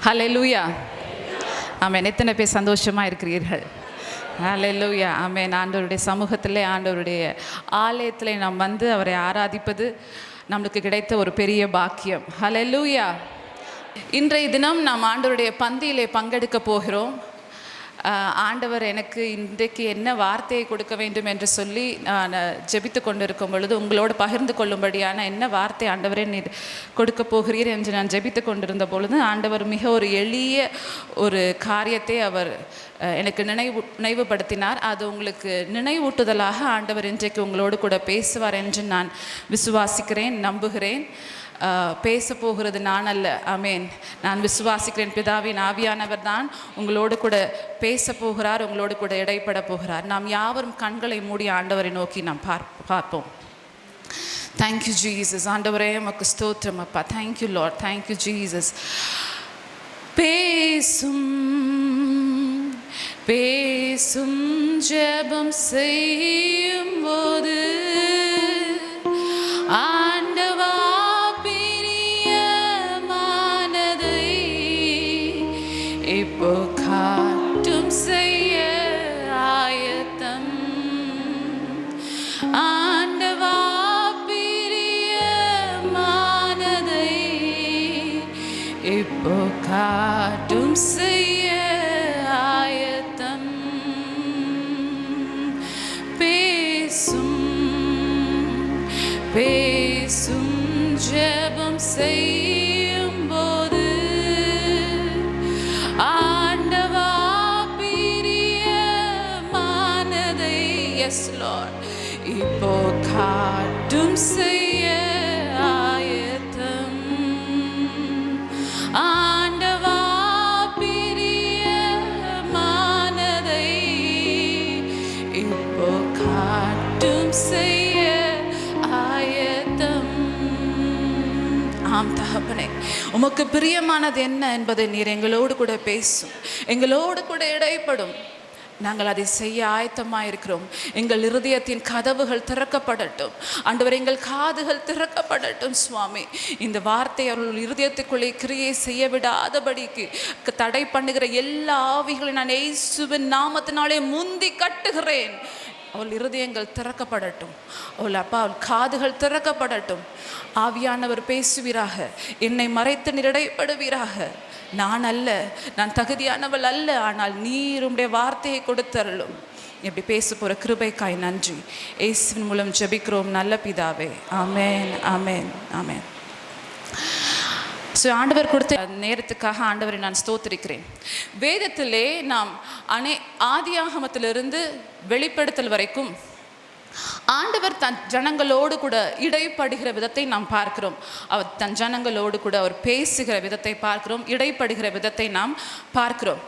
ஹல்லேலூயா. ஆமென். எத்தனை பேர் சந்தோஷமாக இருக்கிறீர்கள்? ஹல்லேலூயா. ஆமென். ஆண்டவருடைய சமூகத்தில், ஆண்டவருடைய ஆலயத்தில் நாம் வந்து அவரை ஆராதிப்பது நம்மளுக்கு கிடைத்த ஒரு பெரிய பாக்கியம். ஹல்லேலூயா. இன்றைய தினம் நாம் ஆண்டவருடைய பந்தியிலே பங்கெடுக்க போகிறோம். ஆண்டவர் எனக்கு இன்றைக்கு என்ன வார்த்தையை கொடுக்க வேண்டும் என்று சொல்லி நான் ஜெபித்து கொண்டிருக்கும் பொழுது உங்களோடு பகிர்ந்து கொள்ளும்படியான என்ன வார்த்தை ஆண்டவரே நீர் கொடுக்க போகிறீர் என்று நான் ஜெபித்து கொண்டிருந்த பொழுது ஆண்டவர் மிக ஒரு எளிய ஒரு காரியத்தை அவர் எனக்கு நினைவுபடுத்தினார். அது உங்களுக்கு நினைவூட்டுதலாக ஆண்டவர் இன்றைக்கு உங்களோடு கூட பேசுவார் என்று நான் விசுவாசிக்கிறேன், நம்புகிறேன். பேச போகிறது நான் அல்ல. ஆமேன். நான் விசுவாசிக்கிறேன், பிதாவின் ஆவியானவர் தான் உங்களோடு கூட பேச போகிறார், உங்களோடு கூட இடைப்பட போகிறார். நாம் யாவரும் கண்களை மூடி ஆண்டவரை நோக்கி நாம் பார்ப்போம். Thank you Jesus. ஆண்டவரே உமக்கு ஸ்தோத்திரம் அப்பா. Thank you Lord. Thank you Jesus. பேசும் பேசும் ஜெபம் செய்யும் போது ஆண்டவா இப்போ காட்டும் செய்ய ஆயத்தம். ஆண்டவா பிரியமானதை இப்போ காட்டும் செய்ய ஆயத்தம். பேசும் பேசும் ஜெபம் செய்யும் போது ஆண்டவா பிரியமானதை எஸ் லார்ட் இப்போ காட்டும் செய்ய ஆயத்தம். ஆண்டவா பிரியமானதை இப்போ காட்டும் செய்ய ஆயத்தம். ஆம் தகப்பனே, உமக்கு பிரியமானது என்ன என்பதை நீர் எங்களோடு கூட பேசும், எங்களோடு கூட இடைப்படும். நாங்கள் அதை செய்ய ஆயத்தமாக இருக்கிறோம். எங்கள் இருதயத்தின் கதவுகள் திறக்கப்படட்டும் ஆண்டவர், எங்கள் காதுகள் திறக்கப்படட்டும் சுவாமி. இந்த வார்த்தை அவர்கள் இருதயத்துக்குள்ளே கிரியை செய்ய விடாதபடிக்கு தடை பண்ணுகிற எல்லா ஆவிகளை நான் இயேசுவின் நாமத்தினாலே முந்தி கட்டுகிறேன். அவள் இருதயங்கள் திறக்கப்படட்டும், அவள் அப்பா அவள் காதுகள் திறக்கப்படட்டும். ஆவியானவர் பேசுவீராக, என்னை மறைத்து நிரடைப்படுவீராக. நான் அல்ல, நான் தகுதியானவள் அல்ல, ஆனால் நீர் உம்முடைய வார்த்தையை கொடுத்தருளும். எப்படி பேச போகிற கிருபைக்காய் நன்றி. இயேசுவின் மூலம் ஜெபிக்கிறோம் நல்ல பிதாவே. ஆமேன், ஆமேன், ஆமேன். ஸோ ஆண்டவர் கொடுத்த நேரத்துக்காக ஆண்டவரை நான் ஸ்தோத்திரிக்கிறேன். வேதத்திலே நாம் ஆதியாகமத்திலிருந்து வெளிப்படுத்தல் வரைக்கும் ஆண்டவர் தன் ஜனங்களோடு கூட இடைப்படுகிற விதத்தை நாம் பார்க்கிறோம். அவர் தன் ஜனங்களோடு கூட அவர் பேசுகிற விதத்தை பார்க்கிறோம், இடைப்படுகிற விதத்தை நாம் பார்க்கிறோம்.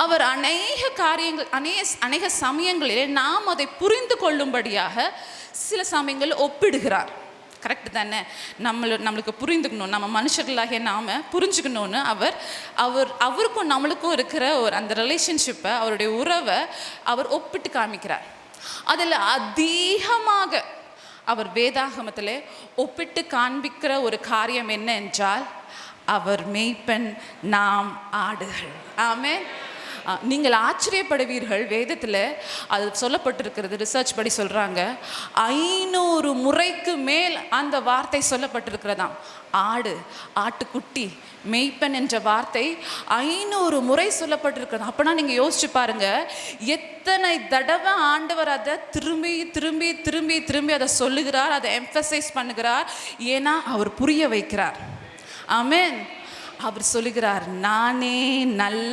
அவர் அநேக காரியங்கள் அநேக சமயங்களிலே நாம் அதை புரிந்து கொள்ளும்படியாக சில சமயங்கள் ஒப்பிடுகிறார். கரெக்டு தானே? நம்மளுக்கு புரிந்துக்கணும், நம்ம மனுஷர்களாகிய நாம் புரிஞ்சுக்கணும்னு அவருக்கும் நம்மளுக்கும் இருக்கிற ஒரு அந்த ரிலேஷன்ஷிப்பை, அவருடைய உறவை அவர் ஒப்பிட்டு காமிக்கிறார். அதில் அதிகமாக அவர் வேதாகமத்தில் ஒப்பிட்டு காண்பிக்கிற ஒரு காரியம் என்ன என்றால், அவர் மேய்ப்பன், நாம் ஆடுகள். ஆமென். நீங்கள் ஆச்சரியப்படுவீர்கள், வேதத்தில் அது சொல்லப்பட்டிருக்கிறது. ரிசர்ச் படி சொல்கிறாங்க 500 முறைக்கு மேல் அந்த வார்த்தை சொல்லப்பட்டிருக்கிறதாம். ஆடு, ஆட்டுக்குட்டி, மெய்ப்பன் என்ற வார்த்தை 500 முறை சொல்லப்பட்டிருக்கிறது. அப்படின்னா நீங்கள் யோசிச்சு பாருங்க, எத்தனை தடவை ஆண்டவர் அதை திரும்பி திரும்பி திரும்பி திரும்பி அதை சொல்லுகிறார், அதை எம்பசைஸ் பண்ணுகிறார். ஏன்னா அவர் புரிய வைக்கிறார். ஆமென். அவர் சொல்லுகிறார், நானே நல்ல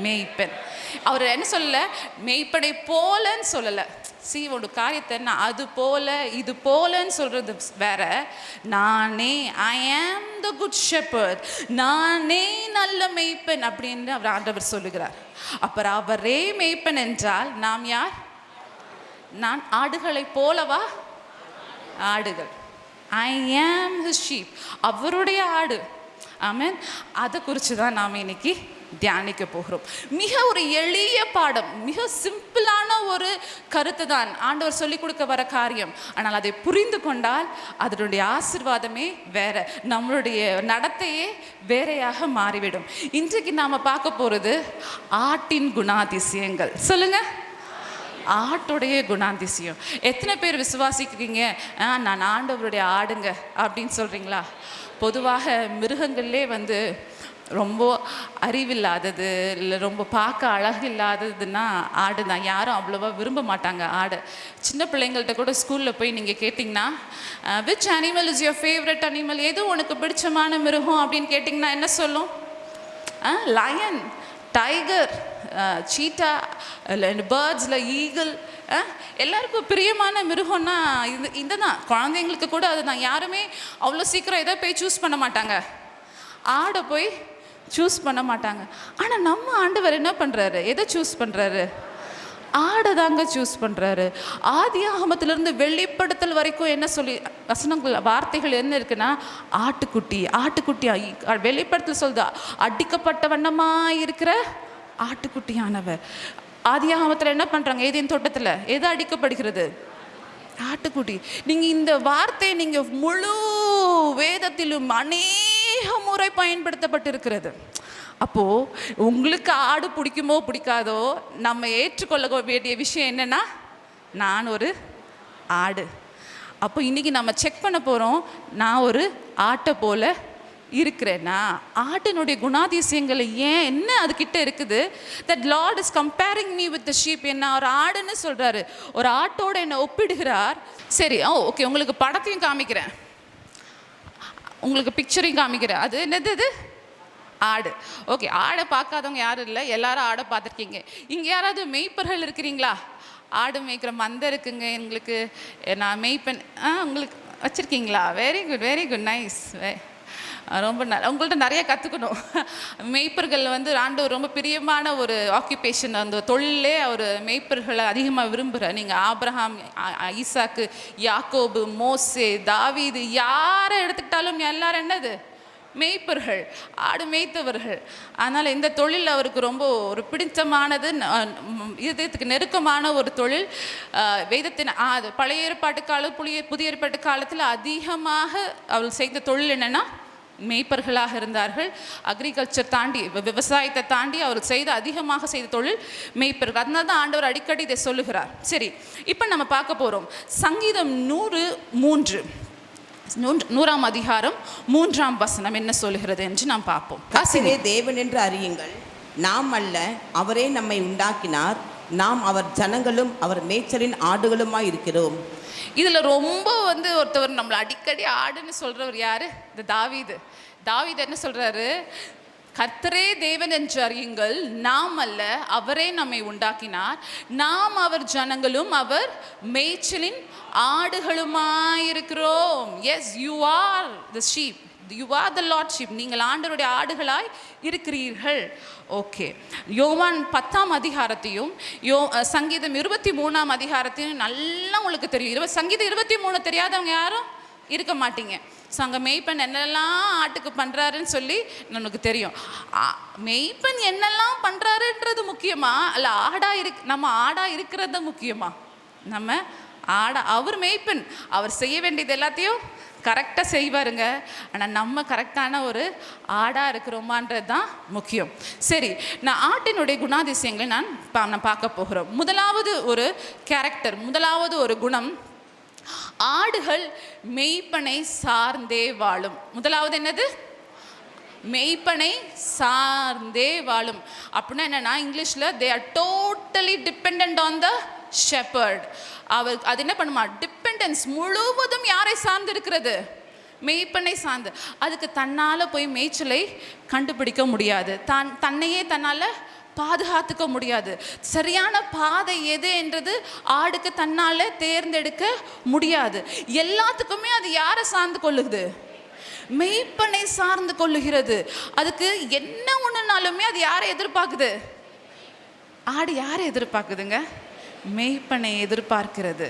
மேய்ப்பன். அவர் என்ன சொல்லல, மேய்ப்பனை போலன்னு சொல்லலை. ஒரு காரியத்தை நான் அது போல இது போலன்னு சொல்றது வேற. நானே, ஐ ஆம் த குட் ஷெப்பர்ட், நானே நல்ல மேய்ப்பன் அப்படின்னு அவர் ஆண்டவர் சொல்லுகிறார். அப்புறம் அவரே மேய்ப்பன் என்றால் நாம் யார்? நான் ஆடுகளை போலவா? ஆடுகள். ஐ ஆம் ஹிஸ் ஷீப், அவருடைய ஆடு. ஆமென். அதை குறித்து தான் நாம் இன்னைக்கு தியானிக்க போகிறோம். மிக ஒரு எளிய பாடம், மிக சிம்பிளான ஒரு கருத்து தான் ஆண்டவர் சொல்லிக் கொடுக்க வர காரியம். ஆனால் அதை புரிந்து கொண்டால் அதனுடைய ஆசீர்வாதமே வேற, நம்மளுடைய நடத்தையே வேறையாக மாறிவிடும். இன்றைக்கு நாம பார்க்க போறது ஆட்டின் குணாதிசயங்கள். சொல்லுங்க, ஆட்டுடைய குணாதிசயம். எத்தனை பேர் விசுவாசிக்கிறீங்க நான் ஆண்டவருடைய ஆடுங்க அப்படின்னு சொல்றீங்களா? பொதுவாக மிருகங்கள்லே வந்து ரொம்ப அறிவில்லாதது இல்லை ரொம்ப பார்க்க அழகு இல்லாததுன்னா ஆடு தான். யாரும் அவ்வளோவா விரும்ப மாட்டாங்க ஆடு. சின்ன பிள்ளைங்கள்ட்ட கூட ஸ்கூலில் போய் நீங்கள் கேட்டிங்கன்னா which animal is your favourite animal, எது உனக்கு பிடிச்சமான மிருகம் அப்படின்னு கேட்டிங்கன்னா என்ன சொல்லும்? லயன், டைகர், சீட்டா, பேர்ட்ஸில் ஈகிள். எல்லாருக்கும் பிரியமான மிருகம்னா இந்த தான். குழந்தைங்களுக்கு கூட அதுதான். யாருமே அவ்வளோ சீக்கிரம் எதை போய் சூஸ் பண்ண மாட்டாங்க, ஆடை போய் சூஸ் பண்ண மாட்டாங்க. ஆனால் நம்ம ஆண்டவர் என்ன பண்ணுறாரு? எதை சூஸ் பண்ணுறாரு? ஆடை தாங்க சூஸ் பண்ணுறாரு. ஆதியாகமத்திலிருந்து வெளிப்படுத்தல் வரைக்கும் என்ன சொல்லி வசனங்கள் வார்த்தைகள் என்ன இருக்குன்னா, ஆட்டுக்குட்டி ஆட்டுக்குட்டி. வெளிப்படுத்தல் சொல்லுது அடிக்கப்பட்ட வண்ணமாக இருக்கிற ஆட்டுக்குட்டியானவர். ஆதியாகமத்தில் என்ன பண்ணுறாங்க? ஏதேன் தோட்டத்தில் எது அடிக்கப்படுகிறது? ஆட்டுக்குட்டி. நீங்கள் இந்த வார்த்தையை நீங்கள் முழு வேதத்திலும் அநேக முறை பயன்படுத்தப்பட்டிருக்கிறது. அப்போது உங்களுக்கு ஆடு பிடிக்குமோ பிடிக்காதோ, நம்ம ஏற்றுக்கொள்ள வேண்டிய விஷயம் என்னென்னா, நான் ஒரு ஆடு. அப்போ இன்றைக்கி நம்ம செக் பண்ண போகிறோம், நான் ஒரு ஆட்டை போல் இருக்கிறேன்னா. ஆட்டினுடைய குணாதிசயங்கள் ஏன் என்ன அதுக்கிட்ட இருக்குது? That Lord is comparing me with the sheep. என்ன ஒரு ஆடுன்னு சொல்கிறாரு, ஒரு ஆட்டோடு என்னை ஒப்பிடுகிறார். சரி, ஓகே, உங்களுக்கு படத்தையும் காமிக்கிறேன், உங்களுக்கு பிக்சரையும் காமிக்கிறேன். அது என்னது? அது ஆடு. ஓகே, ஆடை பார்க்காதவங்க யாரும் இல்லை, எல்லாரும் ஆடை பார்த்துருக்கீங்க. இங்கே யாராவது மெய்ப்பர்கள் இருக்கிறீங்களா? ஆடு மேய்க்கிற மந்தை இருக்குங்க எங்களுக்கு, நான் மெய்ப்பன். உங்களுக்கு வச்சுருக்கீங்களா? Very good, very good, nice. ரொம்ப உங்கள்கிட்ட நிறைய கற்றுக்கணும். மெய்ப்பர்கள் வந்து ஆண்டவர் ரொம்ப பிரியமான ஒரு ஆக்குபேஷன். அந்த தொழிலே அவர் மெய்ப்பர்களை அதிகமாக விரும்புகிறார். நீங்கள் ஆபிரகாம், ஈசாக்கு, யாக்கோபு, மோசே, தாவீது யாரை எடுத்துக்கிட்டாலும் எல்லாரும் என்னது? மெய்ப்பர்கள், ஆடு மேய்த்தவர்கள். அதனால் இந்த தொழில் அவருக்கு ரொம்ப ஒரு பிடித்தமானது, இதயத்துக்கு நெருக்கமான ஒரு தொழில். வேதத்தின் பழைய ஏற்பாட்டு காலம், புதிய ஏற்பாட்டு காலத்தில் அதிகமாக அவர் செய்த தொழில் என்னென்னா மேய்ப்பர்களாக இருந்தார்கள். அக்ரிகல்ச்சர் தாண்டி, விவசாயத்தை தாண்டி அவர் அதிகமாக செய்த தொழில் மேய்ப்பர்கள். அதனால தான் ஆண்டவர் அடிக்கடி இதை சொல்லுகிறார். சரி, இப்போ நம்ம பார்க்க போகிறோம் சங்கீதம் 100ஆம் அதிகாரம் 3ஆம் வசனம் என்ன சொல்லுகிறது என்று நாம் பார்ப்போம். கர்த்தரே தேவன் என்று அறியுங்கள், நாம் அல்ல, அவரே நம்மை உண்டாக்கினார், நாம் அவர் ஜனங்களும் அவர் மேய்ச்சலின் ஆடுகளுமாய் இருக்கிறோம். இதில் ரொம்ப வந்து ஒருத்தவர் நம்மளை அடிக்கடி ஆடுன்னு சொல்கிறவர் யார்? இந்த தாவீது. தாவீது என்ன சொல்கிறாரு? கர்த்தரே தேவன் என்று அறியுங்கள், நாம் அல்ல, அவரே நம்மை உண்டாக்கினார், நாம் அவர் ஜனங்களும் அவர் மேய்ச்சலின் ஆடுகளுமாயிருக்கிறோம். Yes, you are the sheep, you are the lord sheep. நீங்கள் ஆண்டவருடைய ஆடுகளாய் இருக்கிறீர்கள். ஓகே, யோவான் 10ஆம் அதிகாரத்தையும் சங்கீதம் 23ஆம் அதிகாரத்தையும் நல்லா உங்களுக்கு தெரியும். சங்கீதம் 23 தெரியாதவங்க யாரும் இருக்க மாட்டீங்க. ஸோ அங்கே மெய்ப்பன் என்னெல்லாம் ஆட்டுக்கு பண்ணுறாருன்னு சொல்லி நமக்கு தெரியும். மெய்ப்பன் என்னெல்லாம் பண்ணுறாருன்றது முக்கியமா, இல்லை நம்ம ஆடாக இருக்கிறது முக்கியமா? நம்ம அவர் மெய்ப்பன், அவர் செய்ய வேண்டியது எல்லாத்தையும் கரெக்டாக செய்வாருங்க. ஆனால் நம்ம கரெக்டான ஒரு ஆடாக இருக்கிறோமான்றது தான் முக்கியம். சரி, நான் ஆட்டினுடைய குணாதிசயங்களை நான் பார்க்க போகிறோம். முதலாவது ஒரு கேரக்டர், முதலாவது ஒரு குணம், ஆடுகள் மெய்ப்பனை சார்ந்தே வாழும். முதலாவது என்னது? மெய்ப்பனை சார்ந்தே வாழும். அப்படின்னா என்னன்னா, இங்கிலீஷில் they are totally depend on the shepherd. அது என்ன பண்ணுமா? டிபெண்டன்ஸ் முழுவதும் யாரை சார்ந்து இருக்கிறது? மெய்ப்பனை சார்ந்து. அதுக்கு தன்னால் போய் மேய்ச்சலை கண்டுபிடிக்க முடியாது, தன்னையே தன்னால் பாதுகாத்துக்க முடியாது. சரியான பாதை எது என்றது ஆடுக்கு தன்னால் தேர்ந்தெடுக்க முடியாது. எல்லாத்துக்குமே அது யாரை சார்ந்து கொள்ளுது? மெய்ப்பனை சார்ந்து கொள்ளுகிறது. அதுக்கு என்ன ஒன்றுனாலுமே அது யாரை எதிர்பார்க்குது? ஆடு யாரை எதிர்பார்க்குதுங்க? மெய்ப்பனை எதிர்பார்க்கிறது.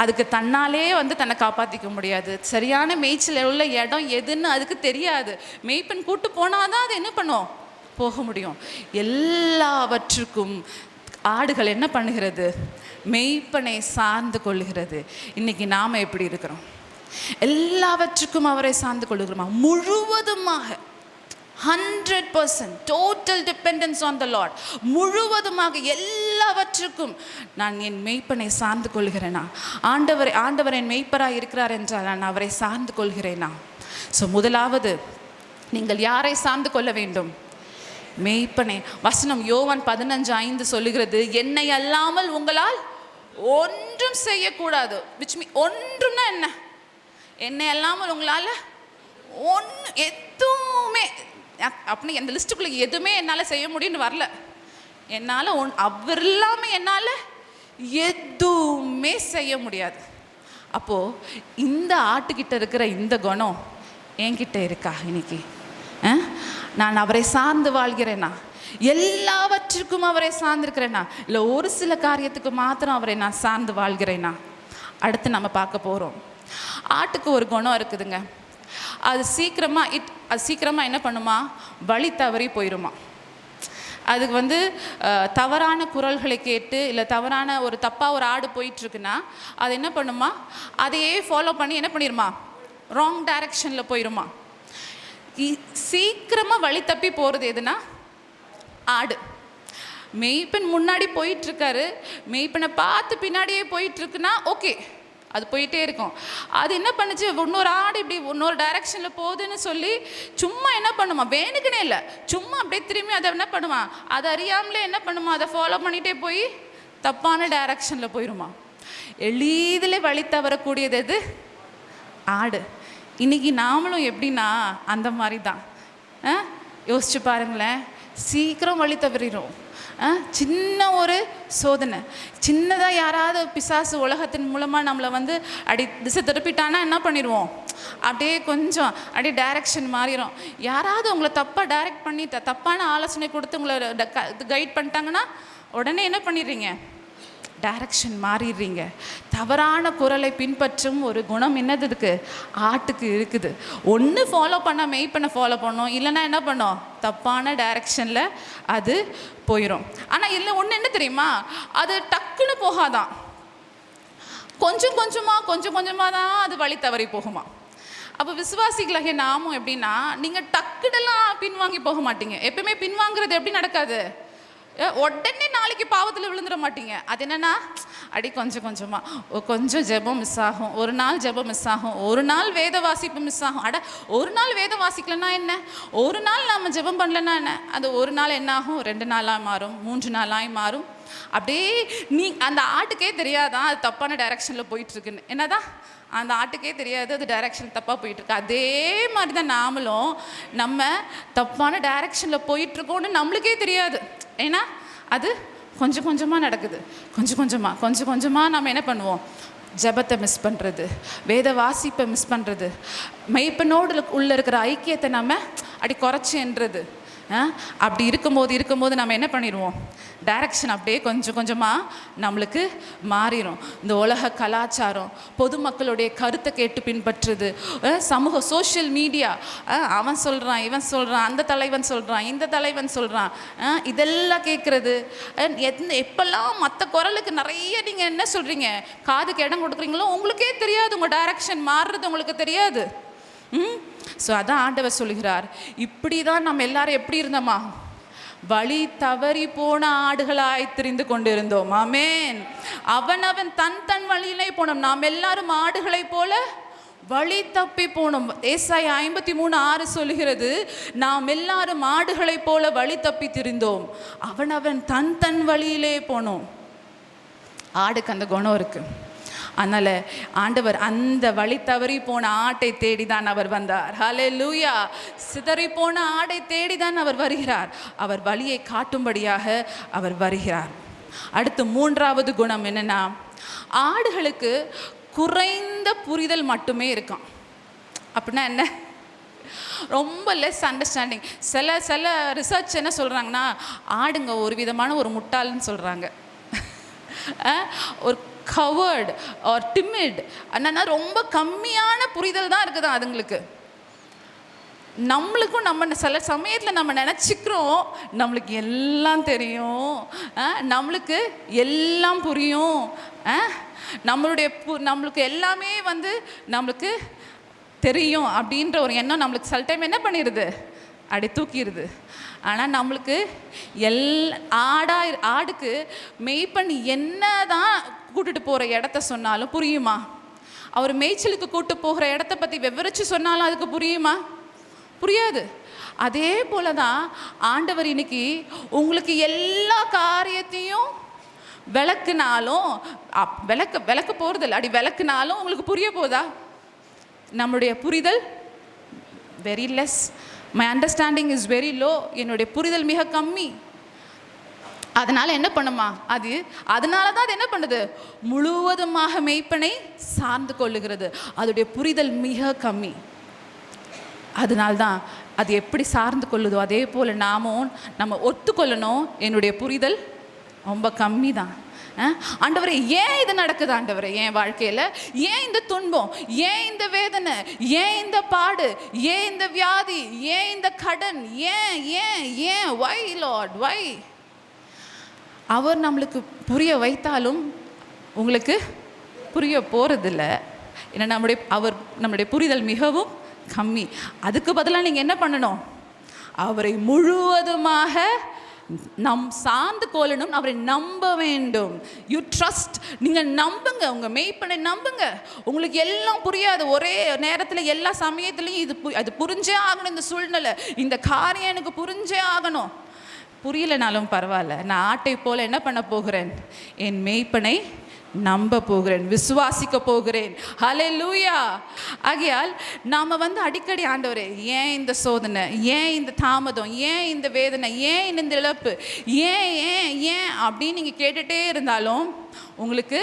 அதுக்கு தன்னாலே தன்னை காப்பாற்றிக்க முடியாது. சரியான மேய்ச்சல் உள்ள இடம் எதுன்னு அதுக்கு தெரியாது. மெய்ப்பன் கூட்டு போனாதான் அது என்ன பண்ணும்? போக முடியும். எல்லாவற்றுக்கும் ஆடுகள் என்ன பண்ணுகிறது? மெய்ப்பனை சார்ந்து கொள்ளுகிறது. இன்னைக்கு நாம் எப்படி இருக்கிறோம்? எல்லாவற்றுக்கும் அவரை சார்ந்து கொள்ளுகிறோமா? முழுவதுமாக 100% total dependence on the Lord. முழுவதுமாக எல்லாவற்றுக்கும் நான் என் மெய்ப்பனை சார்ந்து கொள்கிறேனா? ஆண்டவர் என் மெய்ப்பராக இருக்கிறார் என்றால் நான் அவரை சார்ந்து கொள்கிறேனா? ஸோ முதலாவது நீங்கள் யாரை சார்ந்து கொள்ள வேண்டும்? மெய்ப்பனை. வசனம் யோவான் 15:5 சொல்லுகிறது, என்னை அல்லாமல் உங்களால் ஒன்றும் செய்யக்கூடாது. ஒன்றும்னா என்ன? என்னை அல்லாமல் உங்களால் எதுவுமே அப்படி அந்த லிஸ்ட்டுக்குள்ளே எதுவுமே என்னால் செய்ய முடியும்னு வரல. என்னால் அவர் இல்லாமல் என்னால் எதுவுமே செய்ய முடியாது. அப்போது இந்த ஆட்டுக்கிட்ட இருக்கிற இந்த குணம் என்கிட்ட இருக்கா இன்னைக்கு? நான் அவரை சார்ந்து வாழ்கிறேனா? எல்லாவற்றுக்கும் அவரை சார்ந்திருக்கிறேனா? இல்லை ஒரு சில காரியத்துக்கு மாத்திரம் அவரை நான் சார்ந்து வாழ்கிறேனா? அடுத்து நம்ம பார்க்க போகிறோம். ஆட்டுக்கு ஒரு குணம் இருக்குதுங்க. அது சீக்கிரமாக என்ன பண்ணுமா? வழி தவறி போயிடுமா. அதுக்கு தவறான குரல்களை கேட்டு இல்லை தவறான தப்பாக ஒரு ஆடு போயிட்டுருக்குன்னா அது என்ன பண்ணுமா? அதையே ஃபாலோ பண்ணி என்ன பண்ணிடுமா? ராங் டைரக்ஷனில் போயிடுமா. சீக்கிரமாக வழி தப்பி போகிறது எதுனா? ஆடு. மெய்ப்பெண் முன்னாடி போயிட்டுருக்காரு, மெய்ப்பெண்ணை பார்த்து பின்னாடியே போயிட்டுருக்குன்னா ஓகே, அது போயிட்டே இருக்கும். அது என்ன பண்ணுச்சு? இன்னொரு ஆடு இப்படி இன்னொரு டைரக்ஷனில் போகுதுன்னு சொல்லி சும்மா என்ன பண்ணுமா? வேணுக்குனே இல்லை, சும்மா அப்படியே திரும்பி அதை என்ன பண்ணுமா? அதை அறியாமலே என்ன பண்ணுமா? அதை ஃபாலோ பண்ணிகிட்டே போய் தப்பான டைரக்ஷனில் போயிடுமா. எளிதில் வழி தவறக்கூடியது எது? ஆடு. இன்றைக்கி நாமளும் எப்படின்னா அந்த மாதிரி தான். யோசிச்சு பாருங்களேன், சீக்கிரம் வழி தவறிடும். சின்ன ஒரு சோதனை, சின்னதாக யாராவது பிசாசு உலகத்தின் மூலமாக நம்மளை திசை திருப்பிட்டானா என்ன பண்ணிடுவோம்? அப்படியே கொஞ்சம் அப்படியே டைரக்ஷன் மாறிடும். யாராவது உங்களை தப்பாக டைரக்ட் பண்ணி தப்பான ஆலோசனை கொடுத்து உங்களை கைட் பண்ணிட்டாங்கன்னா உடனே என்ன பண்ணிடுறீங்க? டைரக்ஷன் மாறிடுறீங்க. தவறான குரலை பின்பற்றும் ஒரு குணம் என்னதுக்கு? ஆட்டுக்கு இருக்குது. ஒன்று ஃபாலோ பண்ணால் மெய்ப்பண்ண ஃபாலோ பண்ணோம், இல்லைன்னா என்ன பண்ணோம்? தப்பான டைரக்ஷனில் அது போயிடும். ஆனால் இல்லை ஒன்று என்ன தெரியுமா? அது டக்குன்னு போகாதான், கொஞ்சம் கொஞ்சமாக தான் அது வழி தவறி போகுமா. அப்போ விசுவாசிகளாகிய நாமும் எப்படின்னா, நீங்கள் டக்குடெல்லாம் பின்வாங்கி போக மாட்டீங்க. எப்பயுமே பின்வாங்கிறது எப்படி நடக்காது? உடனே நாளைக்கு பாவத்தில் விழுந்துட மாட்டீங்க. அது என்னென்னா கொஞ்சம் ஜெபம் மிஸ் ஆகும், ஒரு நாள் ஜெபம் மிஸ் ஆகும், ஒரு நாள் வேத வாசிப்பு மிஸ் ஆகும். ஒரு நாள் வேத வாசிக்கலன்னா என்ன? ஒரு நாள் நம்ம ஜெபம் பண்ணலன்னா என்ன? அது ஒரு நாள் என்ன ஆகும்? 2 நாளாக மாறும், 3 நாளாக மாறும். அப்படியே அந்த ஆட்டுக்கே தெரியாதான் அது தப்பான டைரக்ஷனில் போயிட்டுருக்குன்னு. என்னதான் அந்த ஆட்டுக்கே தெரியாது அது டைரக்ஷன் தப்பாக போயிட்டுருக்கு. அதே மாதிரி தான் நாமளும் நம்ம தப்பான டைரக்ஷனில் போயிட்டுருக்கோன்னு நம்மளுக்கே தெரியாது. ஏன்னா அது கொஞ்சம் கொஞ்சமாக நடக்குது. கொஞ்சம் கொஞ்சமாக நம்ம என்ன பண்ணுவோம்? ஜபத்தை மிஸ் பண்ணுறது, வேத வாசிப்பை மிஸ் பண்ணுறது, மெய்ப்பனோடு உள்ள இருக்கிற ஐக்கியத்தை நம்ம அப்படி குறைச்சின்றது. அப்படி இருக்கும்போது நம்ம என்ன பண்ணிடுவோம்? டைரக்ஷன் அப்படியே கொஞ்சமாக நம்மளுக்கு மாறிடும். இந்த உலக கலாச்சாரம், பொதுமக்களுடைய கருத்தை கேட்டு பின்பற்றுறது, சமூக சோஷியல் மீடியா, அவன் சொல்கிறான், இவன் சொல்கிறான், அந்த தலைவன் சொல்கிறான், இந்த தலைவன் சொல்கிறான், இதெல்லாம் கேட்குறது. எப்பெல்லாம் மற்ற குரலுக்கு நிறைய நீங்கள் என்ன சொல்கிறீங்க, காதுக்கு இடம் கொடுக்குறீங்களோ உங்களுக்கே தெரியாது, உங்கள் டைரக்ஷன் மாறுறது உங்களுக்கு தெரியாது. ஸோ அதான் ஆண்டவர் சொல்லுகிறார், இப்படி தான் நம்ம எல்லாரும் எப்படி இருந்தோமா? வழி தவறி போன ஆடுகளாய் திரிந்து கொண்டிருந்தோம். ஆமென். அவன் தன் வழியிலே போனோம். நாம் எல்லாரும் ஆடுகளை போல வழி தப்பி போனோம். ஏசாயா 53:6 சொல்லுகிறது, நாம் எல்லாரும் ஆடுகளை போல வழி தப்பி திரிந்தோம், அவன் தன் வழியிலே போனோம். ஆடுக்கு அந்த குணம் இருக்கு. அதனால் ஆண்டவர் அந்த வழி தவறி போன ஆட்டை தேடிதான் அவர் வந்தார். ஹல்லேலூயா. சிதறி போன ஆடை தேடிதான் அவர் வருகிறார். அவர் வழியை காட்டும்படியாக அவர் வருகிறார். அடுத்து 3வது குணம் என்னன்னா, ஆடுகளுக்கு குறைந்த புரிதல் மட்டுமே இருக்கான். அப்படின்னா என்ன? ரொம்ப லெஸ் அண்டர்ஸ்டாண்டிங். சில ரிசர்ச் என்ன சொல்கிறாங்கன்னா, ஆடுங்க ஒரு விதமான ஒரு முட்டாள்னு சொல்கிறாங்க. ஒரு கவர்டு ஆர் டிமிட், என்னன்னா ரொம்ப கம்மியான புரிதல் தான் இருக்குதான் அதுங்களுக்கு. நம்மளுக்கும் நம்ம சில சமயத்தில் நம்ம நினச்சிக்கிறோம் நம்மளுக்கு எல்லாம் தெரியும், நம்மளுக்கு எல்லாம் புரியும், நம்மளுக்கு எல்லாமே நம்மளுக்கு தெரியும் அப்படின்ற ஒரு எண்ணம் நம்மளுக்கு சில டைம் என்ன பண்ணிடுது, அப்படி தூக்கிடுது. ஆனால் நம்மளுக்கு ஆடுக்கு மேய்ப்பன் என்ன தான் கூட்டிட்டு போகிற இடத்த சொன்னாலும் புரியுமா? அவர் மேய்ச்சலுக்கு கூட்டு போகிற இடத்த பற்றி விவரித்து சொன்னாலும் அதுக்கு புரியுமா? புரியாது. அதே போல தான் ஆண்டவர் இன்னைக்கு உங்களுக்கு எல்லா காரியத்தையும் விளக்குனாலும் விளக்க போகிறதில்ல. அப்படி விளக்குனாலும் உங்களுக்கு புரிய போதா? நம்மளுடைய புரிதல் very less. My understanding is very low. என்னுடைய புரிதல் மிக கம்மி. அதனால் என்ன பண்ணுமா அதனால தான் அது என்ன பண்ணுது, முழுவதுமாக மேய்ப்பனை சார்ந்து கொள்ளுகிறது. அதோடைய புரிதல் மிக கம்மி. அதனால்தான் அது எப்படி சார்ந்து கொள்ளுதோ அதே போல் நம்ம ஒத்துக்கொள்ளணும். என்னுடைய புரிதல் ரொம்ப கம்மி தான். ஆண்டவரே, ஏன் இது நடக்குது ஆண்டவரே என் வாழ்க்கையில்? ஏன் இந்த துன்பம்? ஏன் இந்த வேதனை? ஏன் இந்த பாடு? ஏன் இந்த வியாதி? ஏன் இந்த கடன்? ஏன் ஏன் ஏன் வை லார்ட் வை? அவர் நம்மளுக்கு புரிய வைத்தாலும் உங்களுக்கு புரிய போகிறதில்ல. ஏன்னா நம்முடைய புரிதல் மிகவும் கம்மி. அதுக்கு பதிலாக நீங்கள் என்ன பண்ணணும்? அவரை முழுவதுமாக சார்ந்து கொள்ளணும். அவரை நம்ப வேண்டும். You trust. நீங்கள் நம்புங்க, உங்கள் மேய்ப்பனை நம்புங்க. உங்களுக்கு எல்லாம் புரியாது ஒரே நேரத்தில், எல்லா சமயத்துலையும் அது புரிஞ்சே ஆகணும். இந்த சூழ்நிலை, இந்த காரியம் எனக்கு புரிஞ்சே ஆகணும். புரியலைனாலும் பரவாயில்ல, நான் ஆட்டை போல என்ன பண்ண போகிறேன்? என் மேய்ப்பனை நம்ப போகிறேன், விசுவாசிக்க போகிறேன். ஹல்லேலூயா. ஆகையால் நாம் அடிக்கடி ஆண்டவரே, ஏன் இந்த சோதனை, ஏன் இந்த தாமதம், ஏன் இந்த வேதனை, ஏன் இந்த இழப்பு, ஏன் ஏன் ஏன் அப்படின்னு நீங்கள் கேட்டுகிட்டே இருந்தாலும் உங்களுக்கு